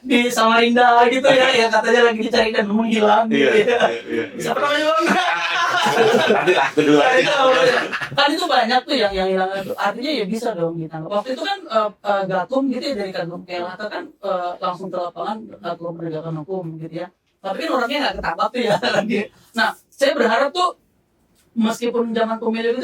di Samarinda gitu ya, yang katanya lagi dicari dan menghilang gitu ya. Siapa namanya bang? Nanti lah kedua. Kan itu banyak tuh yang hilang. Artinya ya bisa dong ditangkap. Waktu itu kan Gakum gitu ya, dari Gakum KLHK kan langsung ke lapangan ke penegakan hukum gitu ya. Tapi kan orangnya nggak ketangkap tuh ya. Nah, saya berharap tuh meskipun zaman pemilu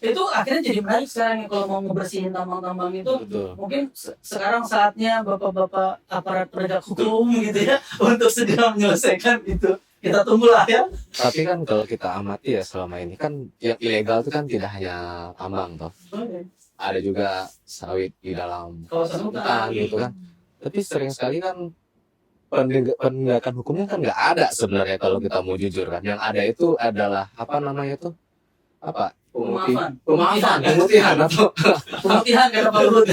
itu akhirnya jadi menarik sekarang ya, kalau mau ngebersihin tambang-tambang itu. Betul. Mungkin sekarang saatnya bapak-bapak aparat penegak hukum gitu ya untuk segera menyelesaikan itu. Kita tunggulah ya. Tapi kan kalau kita amati ya selama ini kan yang ilegal itu kan tidak hanya tambang toh. Ada juga sawit di dalam Kawasan hutan gitu kan. Tapi sering sekali kan penegakan hukumnya kan nggak ada sebenarnya kalau kita mau jujur kan. Yang ada itu adalah apa namanya tuh? Apa? Pemutihan atau Pemutihan kata Pak Luhut.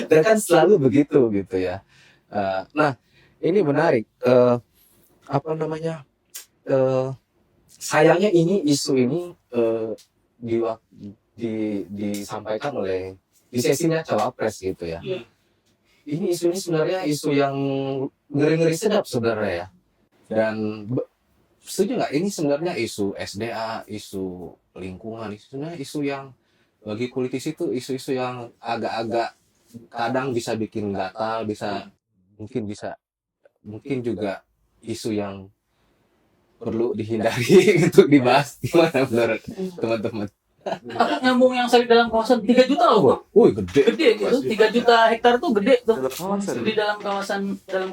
dan kan selalu begitu gitu ya. Nah, ini menarik. Apa namanya? Sayangnya isu ini disampaikan oleh di sesinya cawapres gitu ya. Ini isu ini sebenarnya isu yang ngeri-ngeri sedap sebenarnya ya. Dan setuju nggak? Ini sebenarnya isu SDA, isu lingkungan, sebenarnya isu yang bagi politisi itu isu-isu yang agak-agak kadang bisa bikin gatal, mungkin juga isu yang perlu dihindari untuk dibahas. Gimana menurut teman-teman? Aku nyambung yang sawit dalam kawasan 3 juta loh. Wih, gede. Gede gitu. 3 juta hektar tuh gede tuh. Dalam kawasan. Di dalam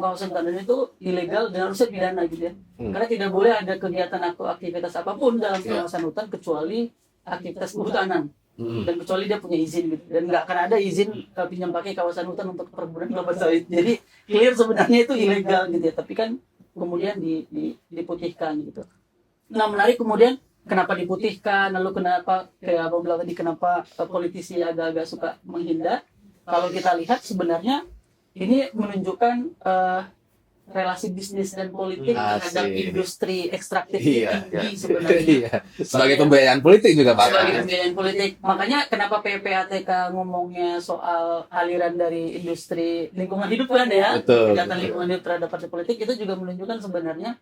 kawasan tanah itu ilegal dan harusnya pidana gitu ya. Karena tidak boleh ada kegiatan atau aktivitas apapun dalam kawasan hutan kecuali aktivitas kehutanan. Dan kecuali dia punya izin gitu. Dan nggak akan ada izin pinjam pakai kawasan hutan untuk perkebunan kelapa sawit. Jadi clear sebenarnya itu ilegal gitu ya. Tapi kan kemudian diputihkan gitu. Nah, menarik kemudian kenapa diputihkan, lalu kenapa kayak Abang bilang tadi, kenapa politisi agak-agak suka menghindar. Kalau kita lihat sebenarnya ini menunjukkan relasi bisnis dan politik terhadap industri ekstraktif tinggi sebenarnya. Iya. Sebagai pembiayaan politik juga Pak. Sebagai pembiayaan politik. Makanya kenapa PPATK ngomongnya soal aliran dari industri lingkungan hidup kan ya. Betul. Kegiatan lingkungan hidup terhadap partai politik itu juga menunjukkan sebenarnya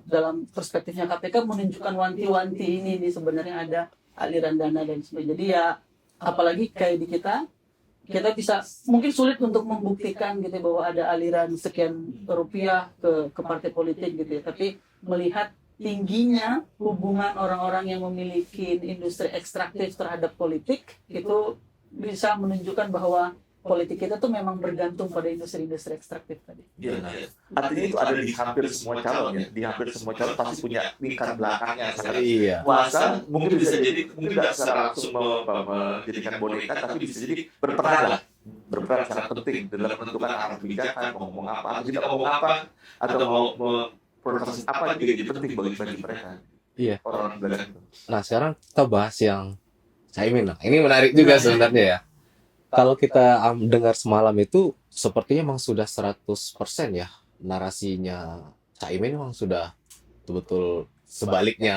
dalam perspektifnya KPK menunjukkan wanti-wanti ini sebenarnya ada aliran dana dan sebagainya. Jadi ya apalagi kayak di kita bisa mungkin sulit untuk membuktikan gitu ya, bahwa ada aliran sekian rupiah ke partai politik gitu ya. Tapi melihat tingginya hubungan orang-orang yang memiliki industri ekstraktif terhadap politik itu bisa menunjukkan bahwa politik kita tuh memang bergantung pada industri-industri ekstraktif tadi. Iya, artinya itu ada di hampir semua calon ya. Di hampir semua calon pasti punya lingkar belakangnya. Iya. Kuasa mungkin bisa jadi, mungkin tidak secara langsung menjadikan boneka, tapi bisa jadi berperan sangat penting dalam menentukan arah kebijakan, mau ngomong apa, atau tidak ngomong apa, atau mau proses apa juga jadi penting bagi mereka. Iya. Orang belakang itu. Nah, sekarang kita bahas yang Caimin. Nah, ini menarik juga sebenarnya ya. Kalau kita dengar semalam itu sepertinya memang sudah 100% ya narasinya Caimin memang sudah betul-betul sebaliknya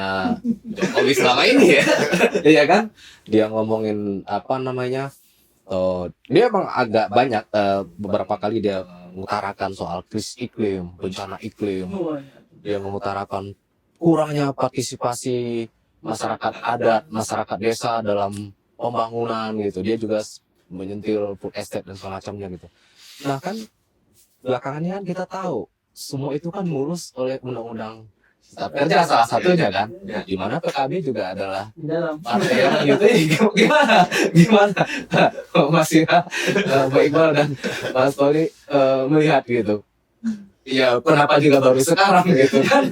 Jokowi selama ini ya. Iya kan? Dia ngomongin apa namanya? Dia emang agak banyak beberapa kali dia mengutarakan soal krisis iklim, bencana iklim. Dia mengutarakan kurangnya partisipasi masyarakat adat, masyarakat desa dalam pembangunan gitu. Dia juga menyentil food estate dan semacamnya gitu. Nah kan belakangannya kan kita tahu semua itu kan mulus oleh undang-undang Staf Kerja salah satunya kan. Ya. Di mana PKB juga adalah Di dalam. partai yang gitu. Gimana Mas Ira, Mbak Iqbal dan Mas Tony melihat gitu. Ya kenapa juga baru sekarang gitu kan.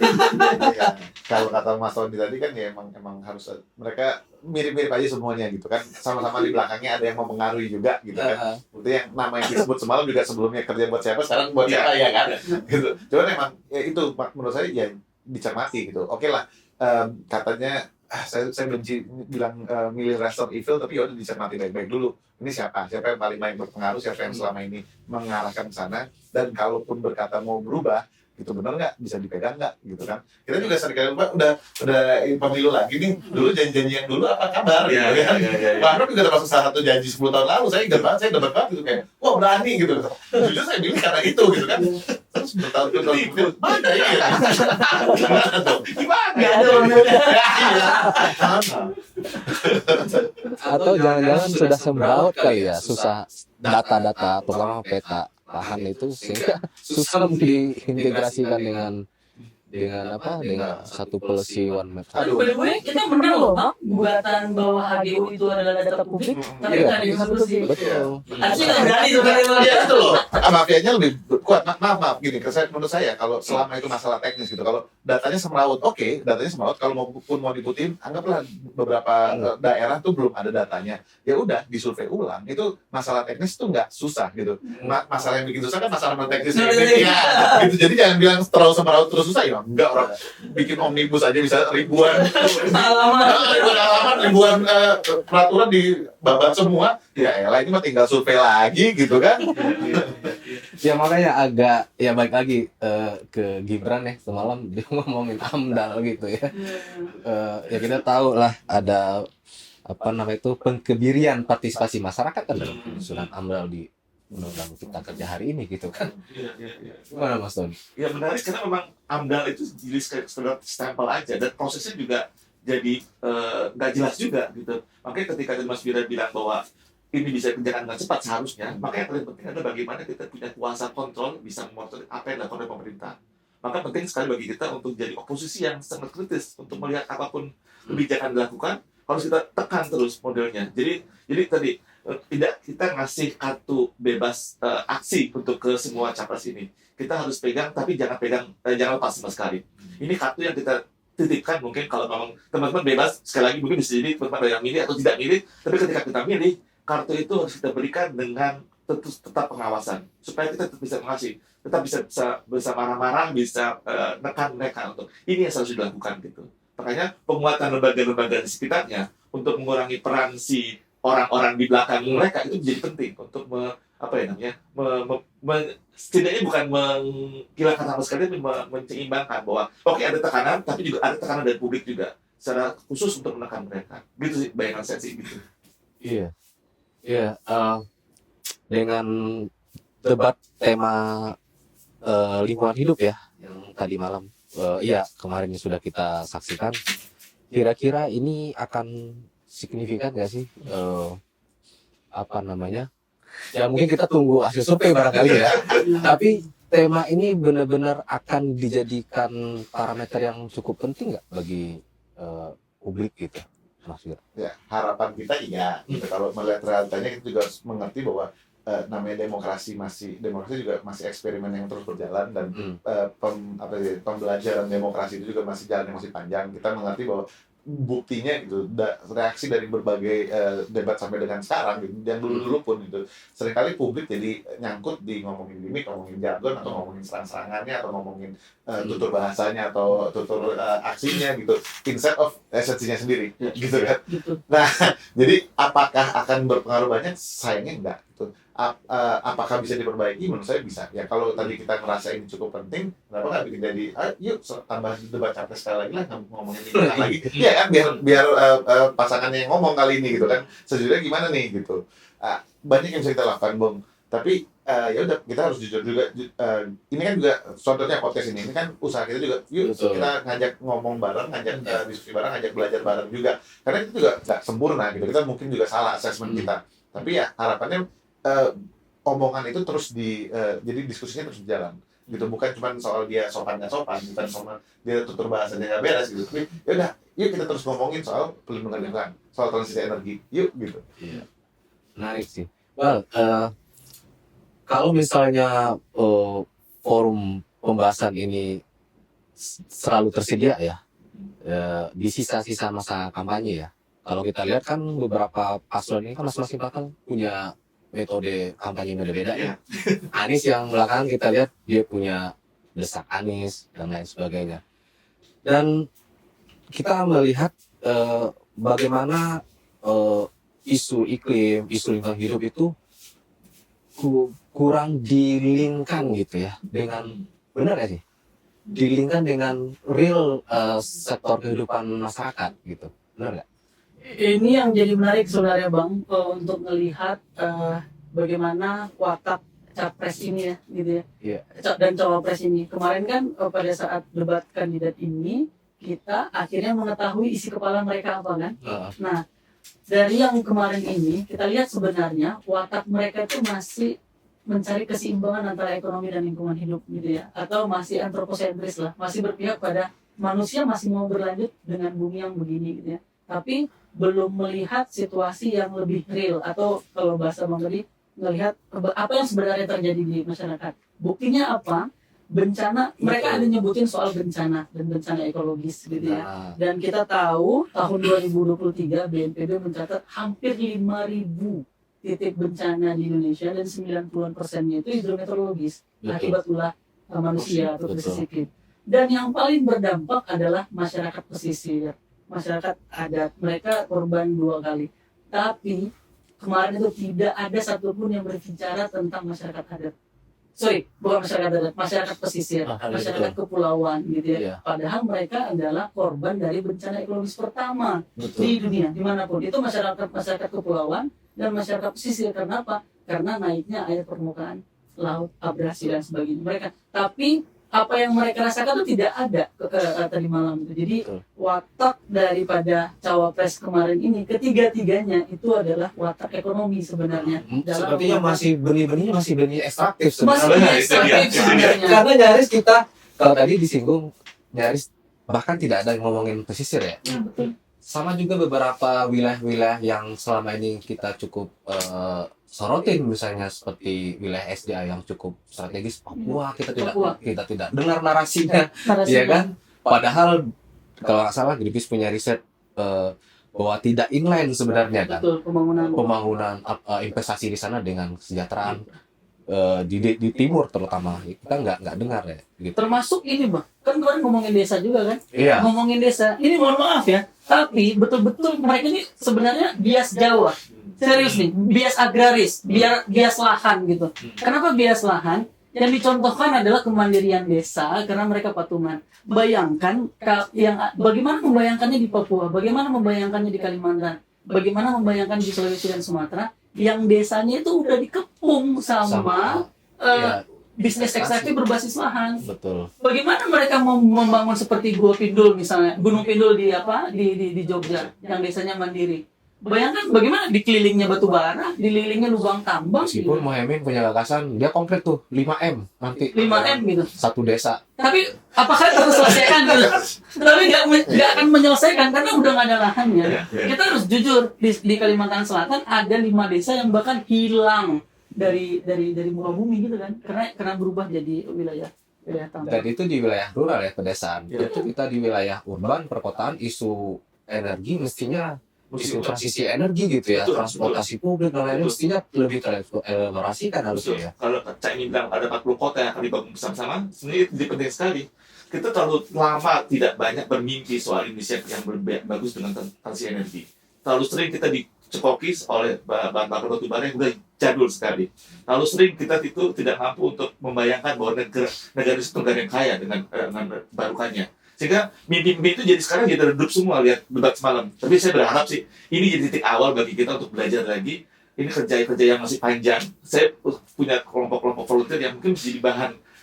Ya, kalau kata Mas Tony tadi kan ya emang harus mereka mirip-mirip aja semuanya gitu kan, sama-sama di belakangnya ada yang mempengaruhi juga gitu kan. Itu yang nama yang disebut semalam juga sebelumnya kerja buat siapa sekarang buat siapa ya kan gitu. Cuman emang ya itu menurut saya ya dicermati gitu. Oke lah, katanya saya benci bilang milih Resident Evil, tapi ya udah dicermati baik-baik dulu. Ini siapa yang paling banyak berpengaruh, siapa yang selama ini mengarahkan ke sana, dan kalaupun berkata mau berubah gitu, benar nggak, bisa dipegang nggak gitu kan. Kita juga sering lupa udah pemilu lagi nih, dulu janji-janji yang dulu apa kabar gitu kan. Pak Arif juga termasuk salah satu janji 10 tahun lalu, saya ingat banget, saya debat banget gitu kayak wah berani gitu. Jujur saya pilih karena itu gitu kan. Terus bertahun-tahun kemudian mana ya, gimana tuh, gimana Nggak ada momennya. Atau jangan-jangan sudah sembraut kali ya, susah data-data terutama peta lahan itu sehingga susah diintegrasikan dengan satu policy one map. Tapi by the way, kita menang loh, Bang. Gugatan bahwa HGU itu adalah data publik, tapi Iya. nggak dieksekusi. Betul. Harusnya nggak berani sebenarnya. Ya itu loh, mafianya lebih kuat. Maaf gini, menurut saya kalau selama itu masalah teknis gitu, kalau datanya semrawut, oke, datanya semrawut. Kalau mau diputin, anggaplah beberapa daerah tuh belum ada datanya. Ya udah, disurvei ulang. Itu masalah teknis tuh nggak susah gitu. Masalah yang bikin susah kan masalah non teknisnya. Ya, gitu. Jadi jangan bilang terlalu semrawut terus susah ya. Enggak, orang bikin omnibus aja bisa ribuan ribuan peraturan dibabat semua. Ya elah, ini mah tinggal survei lagi gitu kan. Ya makanya agak ya balik lagi ke Gibran ya, semalam dia ngomongin AMDAL gitu ya. Ya kita tahu lah ada pengkebirian partisipasi masyarakat kan dalam penyusunan AMDAL di Undang-Undang Cipta Kerja hari ini gitu kan. Iya. Gimana Mas Tony? Ya menarik karena memang AMDAL itu jadi sekedar stempel aja, dan prosesnya juga jadi nggak jelas juga gitu. Makanya ketika Mas Bira bilang bahwa ini bisa dikerjakan dengan cepat seharusnya, makanya yang paling penting adalah bagaimana kita punya kuasa kontrol, bisa memonitor apa yang dilakukan oleh pemerintah. Maka penting sekali bagi kita untuk jadi oposisi yang sangat kritis untuk melihat apapun kebijakan dilakukan, harus kita tekan terus modelnya. Jadi tadi tidak kita ngasih kartu bebas aksi untuk ke semua capres ini. Kita harus pegang, tapi jangan lepas sama sekali. Ini kartu yang kita titipkan, mungkin kalau memang teman-teman bebas, sekali lagi mungkin bisa jadi teman-teman ada yang milih atau tidak milih, tapi ketika kita milih, kartu itu harus kita berikan dengan tetap pengawasan, supaya kita tetap bisa mengasih, tetap bisa marah-marah, bisa nekan mereka untuk ini yang harus dilakukan gitu. Makanya penguatan lembaga-lembaga di sekitarnya untuk mengurangi peran si orang-orang di belakang mereka itu menjadi penting untuk setidaknya bukan menghilangkan sama sekali, tapi menyeimbangkan bahwa oke, ada tekanan, tapi juga ada tekanan dari publik juga secara khusus untuk menekan mereka. Gitu sih bayangan saya sih gitu. Iya. Dengan debat tema lingkungan hidup ya yang tadi malam, kemarin sudah kita saksikan. Kira-kira ini akan signifikan nggak sih? Ya mungkin kita tunggu hasil survei barangkali ya. Tapi tema ini benar-benar akan dijadikan parameter yang cukup penting nggak bagi publik gitu, Mas Fir? Ya, harapan kita iya. Kalau melihat realitanya kita juga harus mengerti bahwa namanya demokrasi juga masih eksperimen yang terus berjalan, dan pembelajaran demokrasi itu juga masih jalan yang masih panjang. Kita mengerti bahwa buktinya gitu, reaksi dari berbagai debat sampai dengan sekarang gitu, dan dulu pun gitu, seringkali publik jadi nyangkut di ngomongin gimmick, ngomongin jargon, atau ngomongin serang-serangannya, atau ngomongin tutur bahasanya, atau tutur aksinya gitu, instead of esensinya sendiri gitu kan. Nah, jadi apakah akan berpengaruh banyak? Sayangnya enggak gitu. Apakah bisa diperbaiki? Menurut saya bisa. Ya kalau tadi kita merasa ini cukup penting, kenapa nggak bikin jadi yuk tambah debat capres sekali lagi lah, ngomongin ini lagi. Ya kan, biar pasangannya yang ngomong kali ini gitu kan. Sejujurnya gimana nih gitu. Banyak yang bisa kita lakukan, Bung. Tapi ya udah, kita harus jujur juga. Ini kan juga contohnya podcast ini kan usaha kita juga. Yuk kita ngajak ngomong bareng, ngajak diskusi bareng, ngajak belajar bareng juga. Karena itu juga nggak sempurna gitu. Kita mungkin juga salah assessment kita. Tapi ya harapannya omongan itu terus jadi diskusinya terus berjalan. gitu, bukan cuma soal dia sopan nggak sopan, bukan soal dia tutur bahasanya nggak beres gitu, tapi ya udah, yuk kita terus ngomongin soal pelindungan lingkungan, soal transisi energi, yuk gitu. Iya. Menarik sih. Well, kalau misalnya forum pembahasan ini selalu tersedia ya, di sisa-sisa masa kampanye ya. Kalau kita lihat kan beberapa paslon ini kan masing-masing bakal punya metode kampanye yang beda-beda ya. Anies yang belakangan kita lihat dia punya desak Anies dan lain sebagainya. Dan kita melihat bagaimana isu iklim, isu lingkungan hidup itu kurang dilingkan gitu ya dengan, benar ya sih? Dilingkan dengan real sektor kehidupan masyarakat gitu, benar nggak? Ini yang jadi menarik sebenarnya Bang, untuk melihat bagaimana watak capres ini ya, gitu ya. Iya. Dan cawapres ini. Kemarin kan pada saat debat kandidat ini, kita akhirnya mengetahui isi kepala mereka apa kan. Nah, dari yang kemarin ini, kita lihat sebenarnya watak mereka itu masih mencari keseimbangan antara ekonomi dan lingkungan hidup gitu ya. Atau masih antroposentris lah, masih berpihak pada manusia masih mau berlanjut dengan bumi yang begini gitu ya. Tapi belum melihat situasi yang lebih real, atau kalau bahasa Bang tadi, melihat apa yang sebenarnya terjadi di masyarakat. Buktinya apa? Bencana, mereka ada nyebutin soal bencana dan bencana ekologis gitu ya. Dan kita tahu tahun 2023 BNPB mencatat hampir 5.000 titik bencana di Indonesia, dan 90%-nya itu hidrometeorologis akibat ulah manusia atau krisis iklim. Dan yang paling berdampak adalah masyarakat pesisir, masyarakat adat. Mereka korban 2 kali. Tapi kemarin itu tidak ada satupun yang berbicara tentang masyarakat adat. Sorry, bukan masyarakat adat, masyarakat pesisir, masyarakat kepulauan gitu ya. Iya. Padahal mereka adalah korban dari bencana ekologis pertama di dunia, dimanapun. Itu masyarakat kepulauan dan masyarakat pesisir. Karena apa? Karena naiknya air permukaan laut, abrasi dan sebagainya. Tapi apa yang mereka rasakan itu tidak ada tadi malam itu. Jadi watak daripada cawapres kemarin ini, ketiga-tiganya itu adalah watak ekonomi sebenarnya. Sepertinya masih benih-benihnya masih benih ekstraktif masih sebenarnya. ekstraktif sebenarnya. Karena nyaris kita, kalau tadi disinggung, nyaris bahkan tidak ada yang ngomongin pesisir ya. Betul. Sama juga beberapa wilayah-wilayah yang selama ini kita cukup sorotin, misalnya seperti wilayah SDA yang cukup strategis, Papua, kita tidak dengar narasinya, ya kan? Padahal kalau nggak salah Greenpeace punya riset bahwa tidak inline sebenarnya kan. Betul, pembangunan investasi di sana dengan kesejahteraan di timur terutama, kita nggak dengar ya. Gitu. Termasuk ini Bang, kan kemarin ngomongin desa juga kan? Iya. Ngomongin desa, ini mohon maaf ya, tapi betul-betul mereka ini sebenarnya bias Jawa. Serius nih, bias agraris, bias lahan gitu. Kenapa bias lahan? Yang dicontohkan adalah kemandirian desa karena mereka patungan. Bayangkan bagaimana membayangkannya di Papua, bagaimana membayangkannya di Kalimantan, bagaimana membayangkan di Sulawesi dan Sumatera, yang desanya itu udah dikepung sama bisnis ekstraktif berbasis lahan. Betul. Bagaimana mereka mau membangun seperti Gua Pindul misalnya, Gunung Pindul di Jogja, yang desanya mandiri. Bayangkan bagaimana dikelilingnya batu bara, dikelilingnya lubang tambang. Meskipun gitu. Mohaimin punya gagasan, dia konkret tuh 5M nanti. 5M gitu. Satu desa. Tapi apakah terselesaikan gitu? Tapi nggak akan menyelesaikan karena udah nggak ada lahannya. Kita harus jujur, di Kalimantan Selatan ada 5 desa yang bahkan hilang dari muka bumi gitu kan, karena berubah jadi wilayah tambang. Dan itu di wilayah rural ya, pedesaan. Itu kita di wilayah urban, perkotaan, isu energi mestinya isu transisi energi gitu ya, transportasi publik dan lain-lain mestinya lebih terelaborasikan harusnya ya. Kalau Cak Imin bilang ada 40 kota yang akan dibangun bersama-sama, sebenarnya itu penting sekali. Kita terlalu lama tidak banyak bermimpi soal Indonesia yang bagus dengan transisi energi. Terlalu sering kita dicekoki oleh bahan bakar batu bara yang sudah jadul sekali. Terlalu sering kita itu tidak mampu untuk membayangkan bahwa negara itu negara yang kaya dengan barukannya. Sehingga mimpi-mimpi itu jadi sekarang jadi redup semua, lihat debat semalam. Tapi saya berharap sih ini jadi titik awal bagi kita untuk belajar lagi. Ini kerja yang masih panjang. Saya punya kelompok-kelompok volunteer yang mungkin menjadi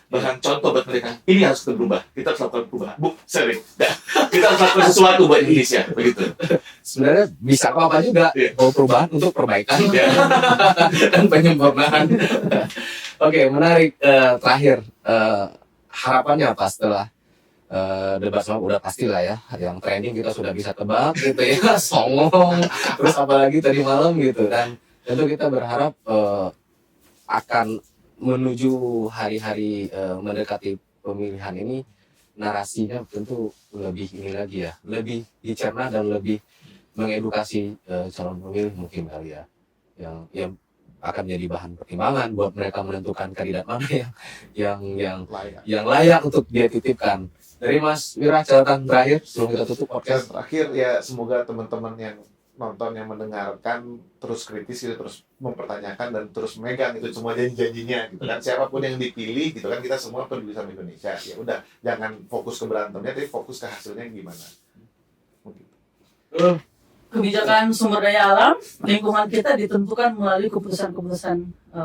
bahan contoh buat mereka. Ini harus kita berubah. Kita harus lakukan perubahan. Kita harus lakukan sesuatu buat Indonesia. Begitu. Sebenarnya bisa apa juga perubahan untuk perbaikan dan penyempurnaan. Oke, menarik. Terakhir, harapannya apa setelah debat semalam? Udah pastilah ya, yang trending kita sudah bisa tebak gitu ya, songong, terus apalagi tadi malam gitu. Dan tentu kita berharap akan menuju hari-hari mendekati pemilihan ini, narasinya tentu lebih ini lagi ya, lebih dicerna dan lebih mengedukasi calon pemilih mungkin kali ya, yang akan jadi bahan pertimbangan buat mereka menentukan kandidat mana Layak. yang layak untuk dia titipkan. Dari Mas Wira, catatan terakhir sebelum kita tutup Dan podcast. terakhir ya, semoga teman-teman yang nonton, yang mendengarkan terus kritis gitu, terus mempertanyakan dan terus megang itu semua janji-janjinya gitu kan. Siapapun yang dipilih gitu kan, kita semua peduli sama Indonesia. Ya udah, jangan fokus ke berantemnya, tapi fokus ke hasilnya gimana. Mungkin. Kebijakan sumber daya alam lingkungan kita ditentukan melalui keputusan-keputusan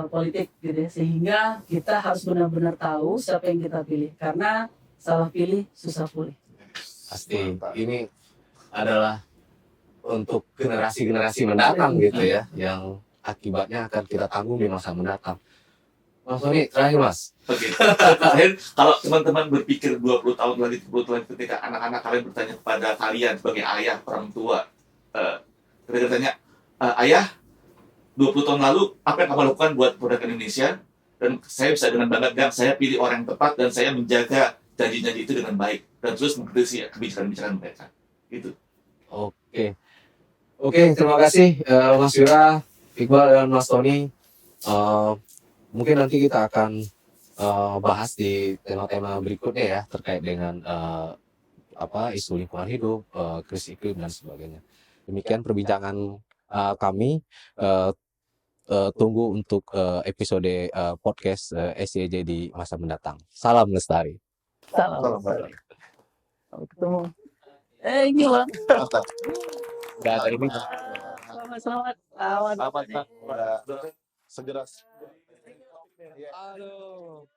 politik gitu ya, sehingga kita harus benar-benar tahu siapa yang kita pilih, karena salah pilih susah pulih. Pasti Mantap. ini adalah untuk generasi-generasi mendatang gitu ya, yang akibatnya akan kita tanggung di masa mendatang. Mas Tony, terakhir Mas. Oke. Terakhir, kalau teman-teman berpikir 20 tahun lagi, 30 tahun lagi, ketika anak-anak kalian bertanya kepada kalian sebagai ayah, orang tua, ketika tanya, ayah, 20 tahun lalu, apa yang kamu lakukan buat produk Indonesia? Dan saya bisa dengan bangga bilang, saya pilih orang yang tepat dan saya menjaga janji-janji itu dengan baik. Dan terus mengkritisi kebijakan-kebijakan mereka. Gitu. Oke, terima kasih Mas Wira, Iqbal dan Mas Tony. Mungkin nanti kita akan bahas di tema-tema berikutnya ya, terkait dengan isu lingkungan hidup, krisis iklim dan sebagainya. Demikian perbincangan kami. Tunggu untuk episode podcast SCEJ di masa mendatang. Salam lestari. Salam. Salam. Sampai ketemu. Ini bang. Mantap. Udah ada ini. Selamat. Udah segera. Aduh.